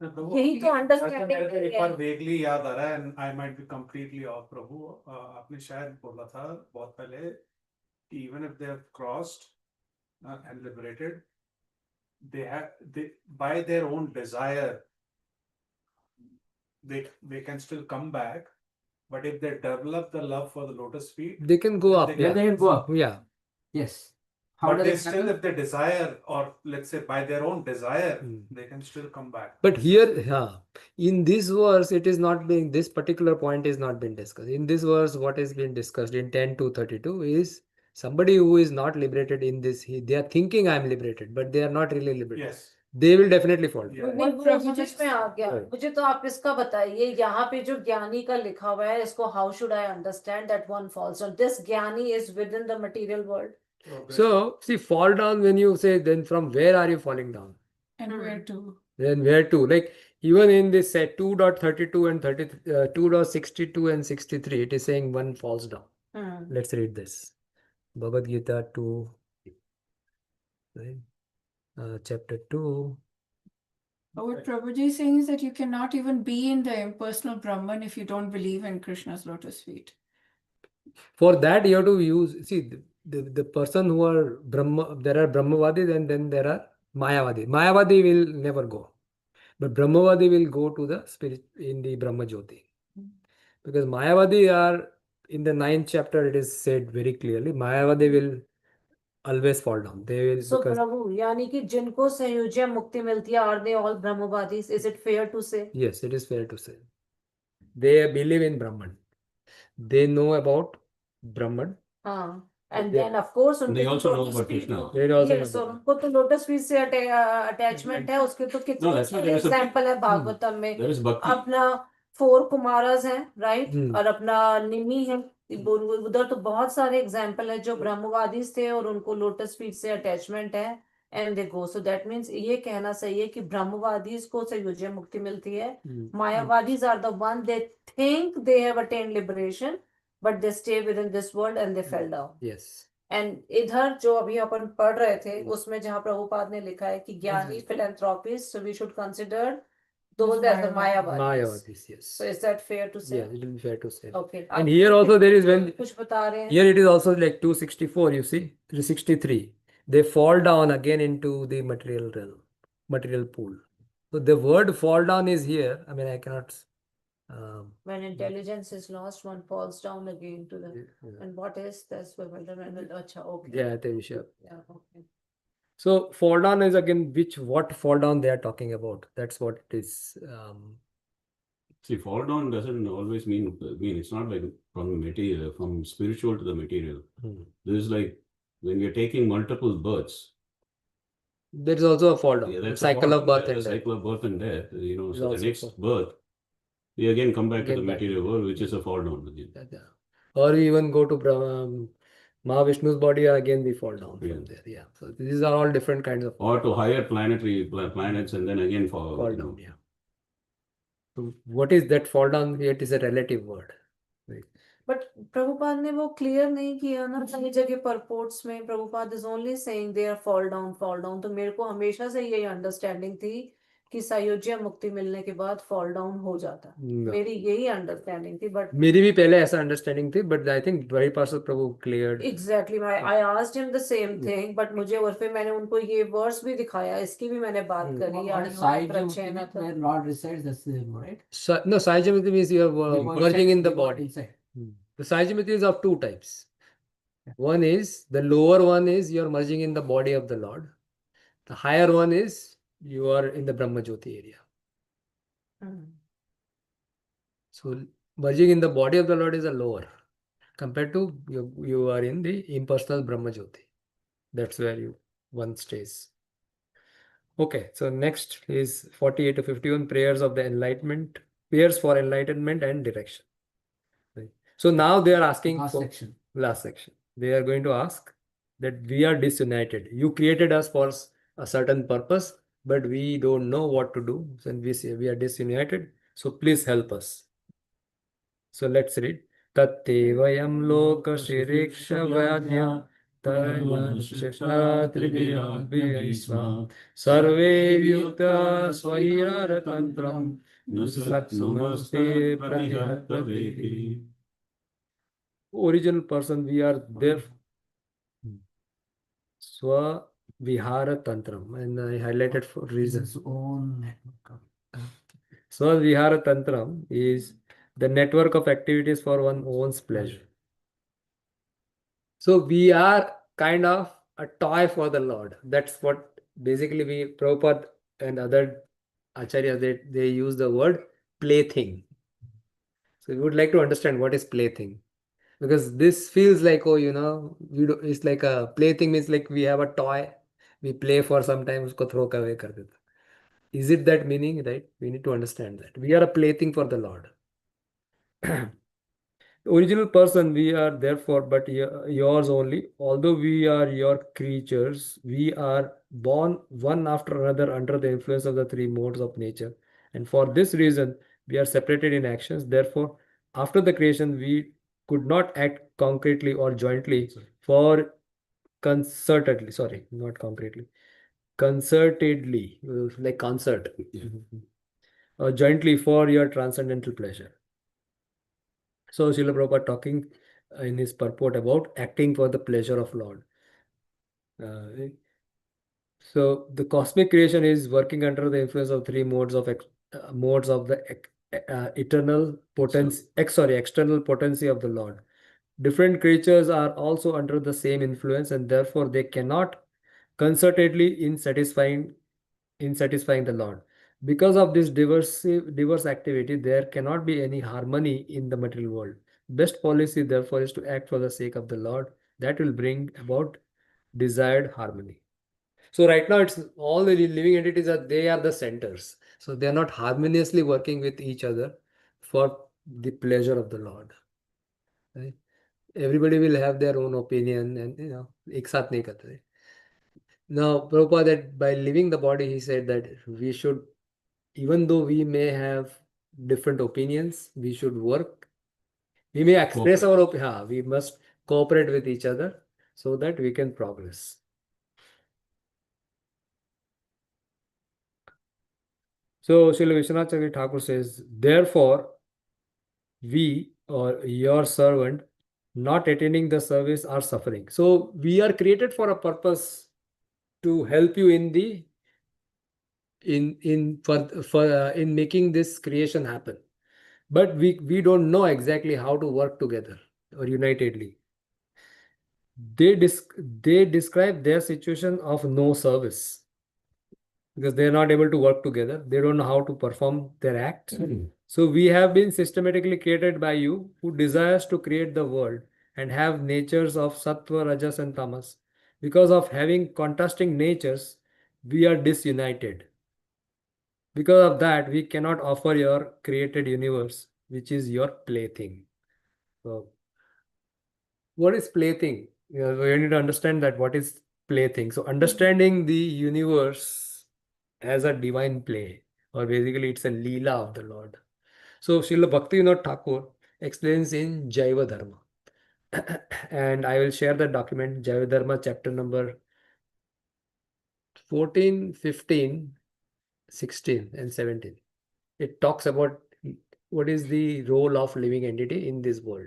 यही तो understanding मेरे को नहीं एक बार है. Vaguely याद आ रहा है and I might be completely off प्रभु आपने शायद बोला था बहुत पहले even if they have crossed and liberated they by their own desire they can still come back, but if they develop the love for the lotus feet, They can go up. They Yeah. They can go up. Yeah. Yes. How but does they it still happen? if they desire or let's say by their own desire Hmm. they can still come back. But here, in this verse, it is not being, this particular point is not being discussed. In this verse, what is being discussed in 10 to 32 is somebody who is not liberated in this, they are thinking I am liberated, but they are not really liberated. Yes. They will definitely fall. Yeah. नहीं What वो Prabhuji समझ में आ गया. Right. मुझे तो आप इसका बताइए यहाँ पे जो ज्ञानी का लिखा हुआ है इसको how should I understand that one falls on? This ज्ञानी is within the material world. So, see, fall down when you say, then from where are you falling down? and Hmm. where to. Then where to? Like, even in this set 2.32 and 2.62 and 63, it is saying one falls down. Let's read this. Bhagavad Gita 2, right? Chapter 2. But what Prabhuji is saying is that you cannot even be in the impersonal Brahman if you don't believe in Krishna's lotus feet. For that, you have to use, see, the person who are Brahma, there are Brahmavadis and then there are Mayavadi. Mayavadi will never go. But Brahmavadi will go to the spirit in the Brahma Jyoti. Because Mayavadi are in the 9th chapter, it is said very clearly, Mayavadi will always fall down. They will, So because प्रभु यानी कि जिनको संयोज्य मुक्ति मिलती है, are they all Brahmavadis? Is it fair to say? yes, it is fair to say. They believe in Brahman. They know about Brahman. हाँ, and They- then of course And उनके they तो also know lotus about feet Krishna. तो- They also know yes, और about- उनको तो lotus feet से attachment है, उसके तो No, कितने that's why सारे there is a- एग्जाम्पल है भागवतम में. There is bhakti. अपना 4 कुमारस हैं, राइट, हम्म। और अपना निमि है. उधर तो बहुत सारे एग्जाम्पल है जो ब्रह्मवादी थे और उनको लोटस फीट से अटैचमेंट है, and they go. So that means ये कहना सही है कि ब्रह्मवादी को संयोज्य मुक्ति मिलती है. Mayavadis are the one they think they have attend liberation, but they stay with in this world and they fell down. Yes. And इधर जो अभी अपन पढ़ रहे थे उसमें जहाँ प्रभुपाद ने लिखा है कि ज्ञानी philanthropists, so we should consider those as the Mayavadis. Mayavadis, yes. So is that fair to say? Yeah, it will be fair to say. Okay. And here also there is when कुछ बता रहे हैं. here it is also like 264, you see, 363. They fall down again into the material realm, material pool. So the word fall down is here. I mean, I cannot. When intelligence is lost, one falls down again to the. Yeah, And what is this bewilderment? Acha, okay. yeah, I think sure. Yeah, okay. So fall down is again what fall down they are talking about. That's what it is. See, fall down doesn't always mean it's not like from material, from spiritual to the material. This is like when you're taking multiple births. There is also a fall down. Yeah, that's a cycle fall of down, birth that's and a death. cycle of birth and death. You know, Is so the also next fall- birth, we again come back to Again the back. material world, which is a fall down again. Yeah. Or we even go to Mahavishnu's body, again we fall down Yeah. from there. Yeah. So these are all different kinds of Or to higher planetary planets and then again fall fall you know. down. Yeah. So what is that fall down? It is a relative word. Right. But Prabhupada ने वो clear नहीं किया ना कई जगह purports में. Prabhupada is only saying they are fall down. तो मेरे को हमेशा से यही अंडरस्टैंडिंग थी कि सायुज्य मुक्ति मिलने के बाद फॉल डाउन हो जाता. No. मेरी यही अंडरस्टैंडिंग थी. बट मेरी भी पहले ऐसा अंडरस्टैंडिंग थी, but I think very पार्षद प्रभु cleared. Exactly I asked him the same thing, but मुझे और फिर मैंने उनको ये वर्स भी दिखाया, इसकी भी मैंने बात करी. What is Sahyajya Mukti, where Lord resides, that's the name, right? No, Sahyajamiti means you are Before merging in the before body. inside. The Sahyajamiti is of two types. One is the lower one is you are merging in the body of the Lord. The higher one is you are in the Brahma Jyoti area. So merging in the body of the Lord is a lower compared to you are in the impersonal Brahma Jyoti. That's where one stays. Okay, so next is 48 to 51 prayers of the enlightenment, prayers for enlightenment and direction. Right. So now they are asking Last for section. last section. They are going to ask that we are disunited. You created us for a certain purpose, but we don't know what to do. So we say we are disunited. So please help us. So let's read. Tatte vayam loka shiriksha vanya taryanshashatribhyabhyasma sarve yukta swahiraratantram nusatsumaste pranihatvadehi. Original person, we are there. Swa Vihara Tantram, and I highlighted for reasons. His own network. Swa Vihara Tantram is the network of activities for one's own pleasure. So we are kind of a toy for the Lord. That's what basically Prabhupada and other acharyas, they use the word plaything. So we would like to understand what is plaything. Because this feels like, it's like a plaything, means like we have a toy, we play for some time, usko throw away kar deta. Is it that meaning, right? We need to understand that. We are a plaything for the Lord. Original person, we are therefore, but yours only. Although we are your creatures, we are born one after another under the influence of the three modes of nature. And for this reason, we are separated in actions. Therefore, after the creation, we could not act concretely or jointly for concertedly, not concretely, concertedly, like concert, or jointly for your transcendental pleasure. So Srila Prabhupada talking in his purport about acting for the pleasure of Lord. So the cosmic creation is working under the influence of three modes of the eternal potency, external potency of the Lord. Different creatures are also under the same influence, and therefore they cannot concertedly in satisfying the Lord. Because of this diverse activity, there cannot be any harmony in the material world. Best policy, therefore, is to act for the sake of the Lord. That will bring about desired harmony. So right now, it's all the living entities they are the centers. So they are not harmoniously working with each other for the pleasure of the Lord. Right? Everybody will have their own opinion, and एक साथ नहीं करते. Now, Prabhupada, that by leaving the body, he said that we should, even though we may have different opinions, we should work. We may express our opinion. We must cooperate with each other so that we can progress. So, Srila Vishwanath Chakravarti Thakur says, therefore, we or your servant not attending the service are suffering. So, we are created for a purpose to help you in the in making this creation happen, but we don't know exactly how to work together or unitedly. They describe their situation of no service because they are not able to work together. They don't know how to perform their act. So we have been systematically created by you, who desires to create the world and have natures of sattva, rajas, and tamas. Because of having contrasting natures, we are disunited. Because of that, we cannot offer your created universe, which is your plaything. So, what is plaything? We need to understand that what is plaything. So, understanding the universe as a divine play, or basically it's a leela of the Lord. So, Srila Bhaktivinoda Thakur explains in Jaiva Dharma. And I will share the document, Jaiva Dharma, chapter number 14, 15, 16, and 17. It talks about what is the role of living entity in this world,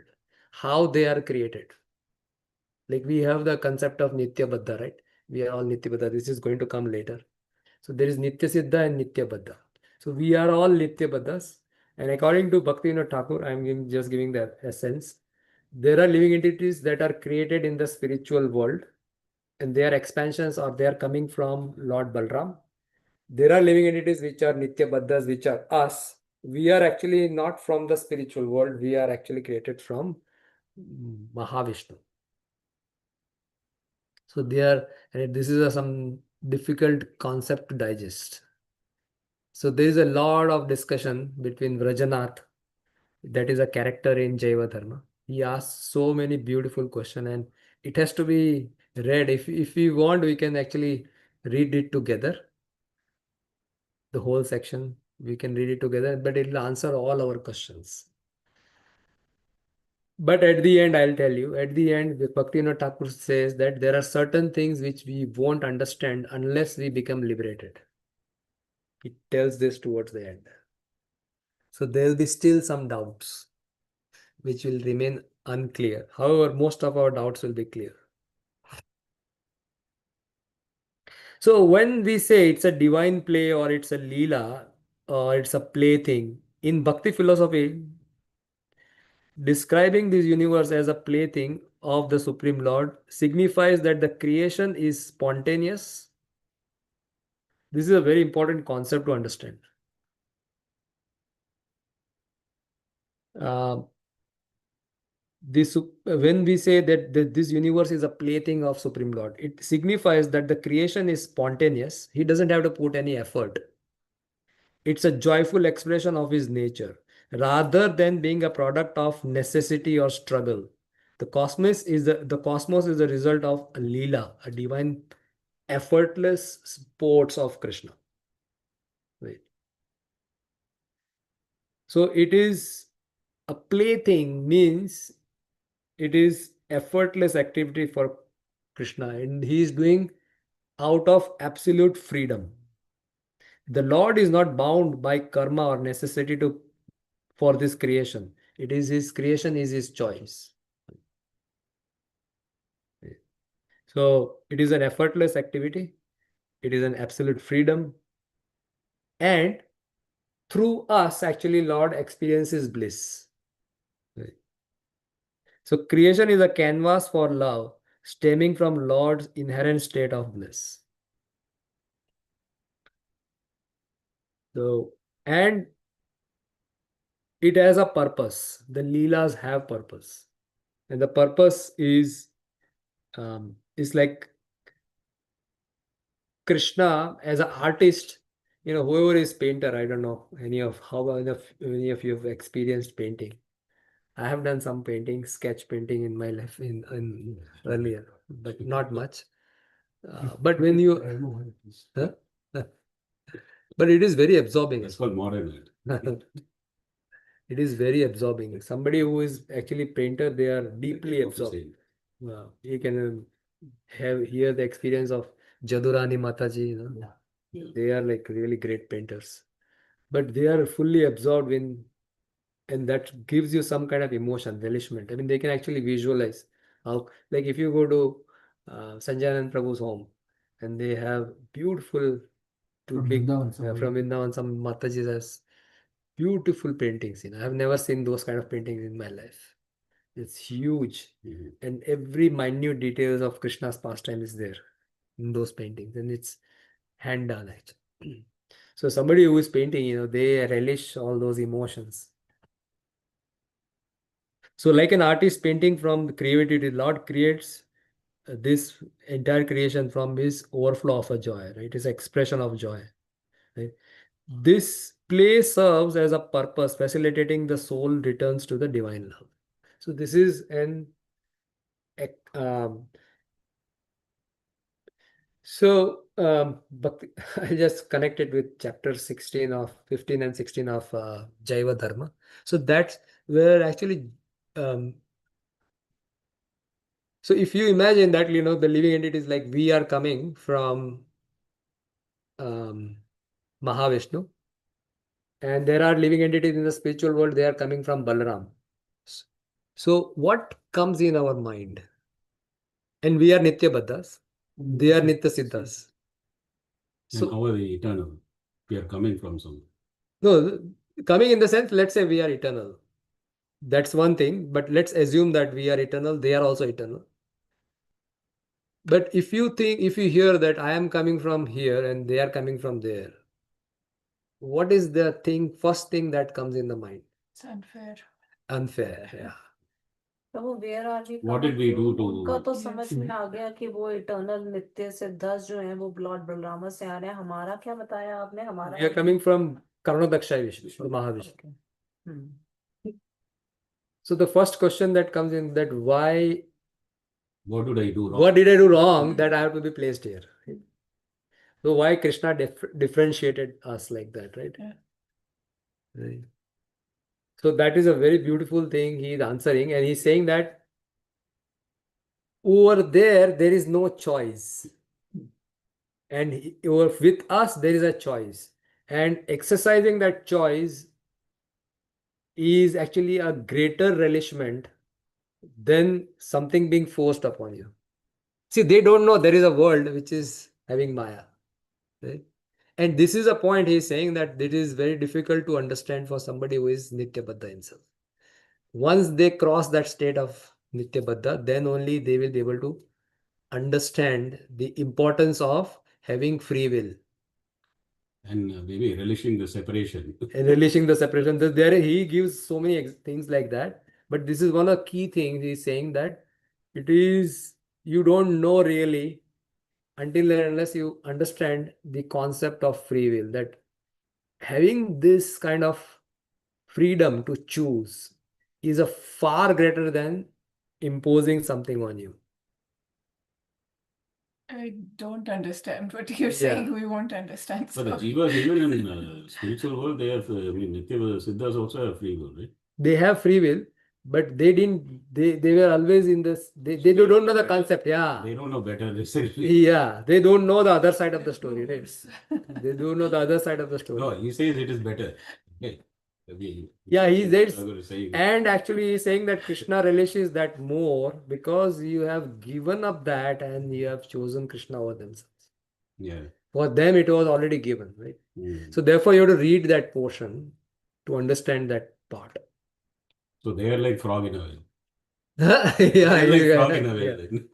how they are created. Like we have the concept of Nitya Baddha, right? We are all Nitya Baddha. This is going to come later. So there is Nitya Siddha and Nitya Baddha. So we are all Nitya Baddhas. And according to Bhaktivinoda Thakur, I am just giving the essence. There are living entities that are created in the spiritual world, and their expansions or they are coming from Lord Balram. There are living entities which are Nitya Baddhas, which are us. We are actually not from the spiritual world. We are actually created from Mahavishnu. So this is some difficult concept to digest. So there is a lot of discussion between Vrajanath, that is a character in Jaiva Dharma. He asks so many beautiful questions, and it has to be read. If we want, we can actually read it together. The whole section, we can read it together, but it will answer all our questions. But at the end, I'll tell you, at the end, Bhaktivinoda Thakur says that there are certain things which we won't understand unless we become liberated. He tells this towards the end. So there will be still some doubts which will remain unclear. However, most of our doubts will be clear. So when we say it's a divine play or it's a leela or it's a plaything, in Bhakti philosophy, describing this universe as a plaything of the Supreme Lord signifies that the creation is spontaneous. This is a very important concept to understand. When we say that this universe is a plaything of Supreme Lord, it signifies that the creation is spontaneous. He doesn't have to put any effort. It's a joyful expression of his nature, rather than being a product of necessity or struggle. The cosmos is the result of a leela, a divine, effortless sports of Krishna. Right. So it is a plaything, means it is effortless activity for Krishna, and he is doing out of absolute freedom. The Lord is not bound by karma or necessity for this creation. It is his creation, is his choice. So it is an effortless activity. It is an absolute freedom. And through us, actually, Lord experiences bliss. So creation is a canvas for love, stemming from Lord's inherent state of bliss. So, and it has a purpose. The Leelas have purpose. And the purpose is like Krishna as an artist, whoever is painter, I don't know any of you have experienced painting. I have done some painting, sketch painting in my life in earlier, but not much. But when you, huh? But it is very absorbing. That's called modern art. It is very absorbing. Somebody who is actually painter, they are deeply absorbed. You can hear the experience of Jadurani Mataji. They are like really great painters, but they are fully absorbed in, and that gives you some kind of emotion, relishment. I mean, they can actually visualize how, like if you go to Sanjayanand Prabhu's home, and they have beautiful, From big, Vrindavan, from Vrindavan, some Matajis has beautiful paintings. I've never seen those kind of paintings in my life. It's huge, and every minute details of Krishna's pastime is there in those paintings, and it's hand done actually. So somebody who is painting, they relish all those emotions. So like an artist painting from creativity, Lord creates this entire creation from his overflow of a joy, right? His expression of joy, right? This play serves as a purpose, facilitating the soul returns to the divine love. So this is um, Bhakti, I just connected with chapter 15 and 16 of Jaiva Dharma. So that's where actually, so if you imagine that, the living entity is like we are coming from Mahavishnu, and there are living entities in the spiritual world, they are coming from Balaram. So what comes in our mind? And we are Nitya Baddhas, they are Nitya Siddhas. And how are they eternal? We are coming from somewhere. No, coming in the sense, let's say we are eternal. That's one thing, but let's assume that we are eternal, they are also eternal. But if you hear that I am coming from here and they are coming from there, what is the first thing that comes in the mind? It's unfair. Unfair, yeah. तो where are we What did we do to? उनका तो समझ में आ गया कि वो eternal नित्य सिद्धास जो हैं वो लॉर्ड बलरामा से आ रहे हैं. हमारा क्या बताया आपने? हमारा We are coming from Karnadaksha Vishnu or Mahavishnu. Okay. Hmm. So the first question that comes in, that why, What did I do wrong? what did I do wrong that I have to be placed here? So why Krishna differentiated us like that, right? Yeah. Right. So that is a very beautiful thing he is answering, and he's saying that over there is no choice, and with us there is a choice, and exercising that choice is actually a greater relishment than something being forced upon you. See, they don't know there is a world which is having Maya, right? And this is a point he's saying that it is very difficult to understand for somebody who is Nitya Baddha himself. Once they cross that state of Nitya Baddha, then only they will be able to understand the importance of having free will. And maybe relishing the separation. And relishing the separation. There he gives so many things like that. But this is one of the key things he's saying, that it is, you don't know really until and unless you understand the concept of free will, that having this kind of freedom to choose is a far greater than imposing something on you. I don't understand what you're saying. We won't understand. But the So. jivas, even in spiritual world, they have, Nitya Siddhas also have free will, right? They have free will, but they were always in this, they don't know the concept. Yeah. They don't know better. They say. Yeah, they don't know the other side of the story, right? They don't know the other side of the story. No, he says it is better. Okay. Yeah, he says, saying and actually he's saying that Krishna relishes that more because you have given up that and you have chosen Krishna over themselves. Yeah. For them, it was already given, right? Mm. So therefore, you have to read that portion to understand that part. So they are like frog in a well. Yeah, I like you- frog in a way. yeah. then.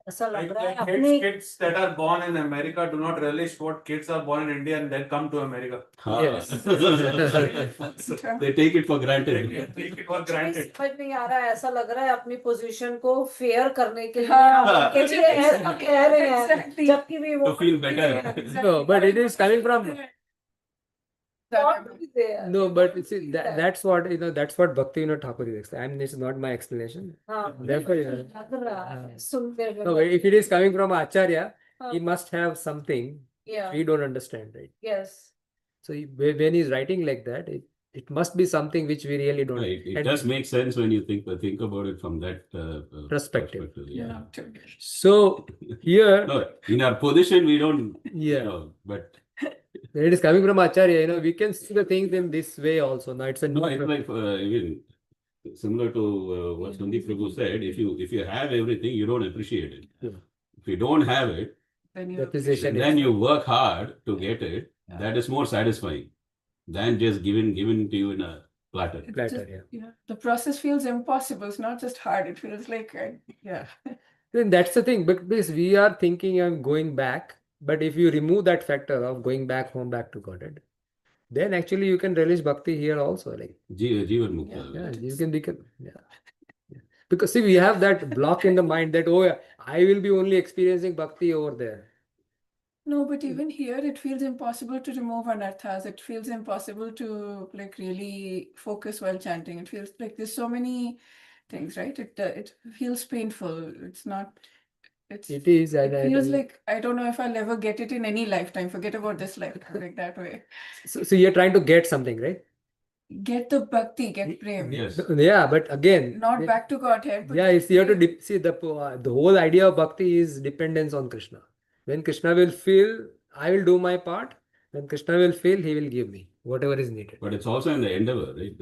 ऐसा लग रहा है Like अपनी kids that are born in America do not relish what kids are born in India and then come to America. Yes. They take it for They granted. take it for मुझे granted. समझ नहीं आ रहा है, ऐसा लग रहा है अपनी पोजीशन को फेयर करने के लिए हाँ, हम उनके लिए ऐसा कह रहे हैं, Exactly. जबकि भी वो To feel better. No, but it is coming from want to be there. no, They but want to see be that, there. that's what that's what Bhakti Vinod Thakur is. I mean, this is not my explanation. हाँ, Therefore, yeah. लग रहा है सुनते हुए No, if it is coming from Acharya, हाँ, he must have something yeah, we don't understand, right? yes. So when he's writing like that, it must be something which we really don't. It and does make sense when you think about it from that Perspective. Yeah. Not to get- So here, No, in our position, we don't. yeah, But when it is coming from Acharya, we can see the things in this way also. Now it's a new. no, it's like even similar to what Sandeep Prabhu said. If you have everything, you don't appreciate it. Yeah. If you don't have it, Then you Appreciation and is- then you work hard to get it. Yeah. That is more satisfying than just given to you in a platter. It's Platter, just- yeah. yeah. The process feels impossible. It's not just hard. It feels like, yeah. Then that's the thing, because we are thinking I'm going back, but if you remove that factor of going back home, back to Godhead, then actually you can relish bhakti here also. Like, Jivan Mukta. yeah, you can become, yeah. Yeah. Because see, we have that block in the mind that, oh, yeah, I will be only experiencing bhakti over there. No, but even here, it feels impossible to remove anarthas. It feels impossible to like really focus while chanting. It feels like there's so many things, right? It feels painful. It's not. It's. It is, It and feels like I don't know if I'll ever get it in any lifetime. Forget about this lifetime, like that way. so you're trying to get something, right? Get the bhakti, get prem. Yes. Yeah, but again, Not back to Godhead. But yeah, it's you have to prem. see the whole idea of bhakti is dependence on Krishna. When Krishna will feel, I will do my part. When Krishna will feel, he will give me whatever is needed. But it's also in the endeavor, right?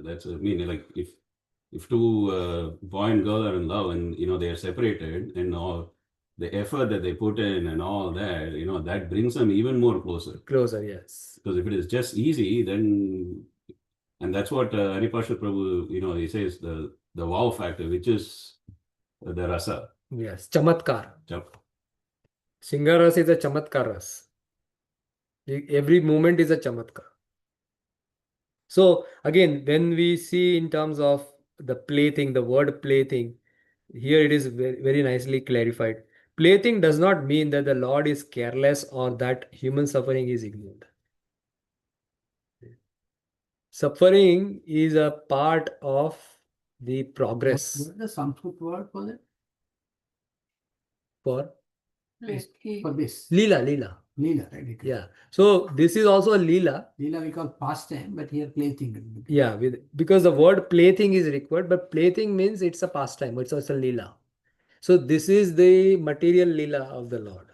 That's I mean, like if two boy and girl are in love and they are separated and all the effort that they put in and all that, that brings them even more closer. Closer, yes. Because if it is just easy, then and that's what Haripasha Prabhu, he says the wow factor, which is the rasa. Yes, chamatkar. Chap. Singaras is a chamatkar ras. Every moment is a chamatkar. So again, when we see in terms of the plaything, the word plaything, here it is very, very nicely clarified. Plaything does not mean that the Lord is careless or that human suffering is ignored. Suffering is a part of the progress What is the Sanskrit word for that? for Like he- For this. Leela, Leela. Leela, right? Okay. Yeah. So this is also a Leela. Leela we call pastime, but here plaything. Yeah, because the word plaything is required, but plaything means it's a pastime, it's also Leela. So this is the material Leela of the Lord.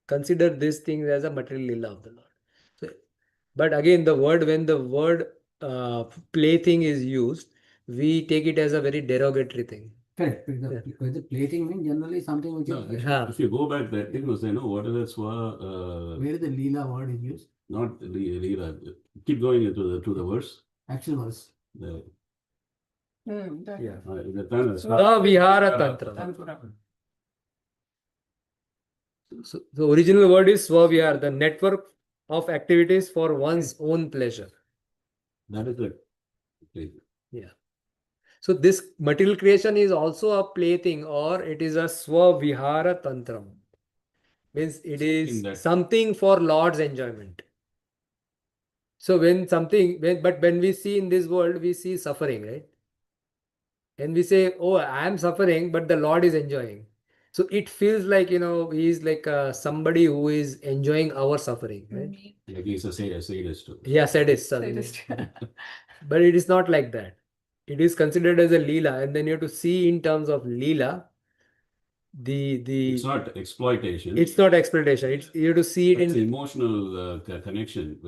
Consider this thing as a material Leela of the Lord. So, but again, when the word plaything is used, we take it as a very derogatory thing. Correct. Because the plaything means generally something which No, is. Yeah. if you go back, that thing was, what is that swa? Where the Leela word is used? Not Leela. Keep going into the verse. Actual verse. The, that- Yeah. the Tana- Svavihara Tantra. Tantra. So the original word is Svavihara, the network of activities for one's own pleasure. That is it. Yeah. So this material creation is also a plaything, or it is a Svavihara Tantram. Means it is that- something for Lord's enjoyment. So when we see in this world, we see suffering, right? And we say, oh, I am suffering, but the Lord is enjoying. So it feels like, he is like somebody who is enjoying our suffering, right? Like he's a sadist too. Yeah, sadist. Sadist. But it is not like that. It is considered as a Leela, and then you have to see in terms of Leela, It's not exploitation. it's not exploitation. You have to see it It's in emotional connection.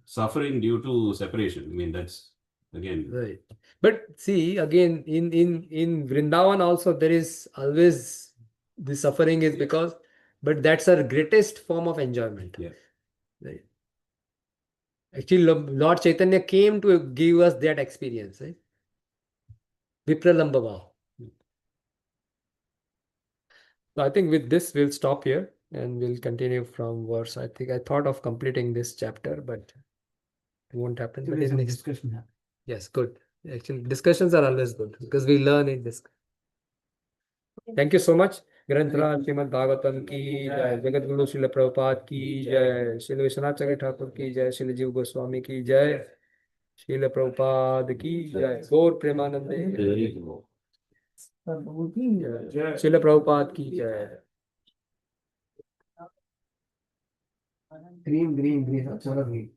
Suffering due to separation. I mean, that's again. right. But see, again, in Vrindavan also there is always the suffering is because, but that's our greatest form of enjoyment. Yeah. Right. Actually, Lord Chaitanya came to give us that experience, right? Vipralamba Bhav. So I think with this we'll stop here and we'll continue from verse. I think I thought of completing this chapter, but it won't happen. But Today in some next, discussion happened. yes, good. Actually, discussions are always good because we learn in this. Thank you so much. ग्रंथराज Shrimad Bhagavatam की जय, जगत गुरु श्रील प्रभुपाद की जय, श्रील विश्वनाथ चक्र ठाकुर की जय, श्रील जीव गोस्वामी की जय, श्रील प्रभुपाद की जय, गौर प्रेमानंदे जय, श्रील प्रभुपाद की जय. Green, green, green, huh? Solar green.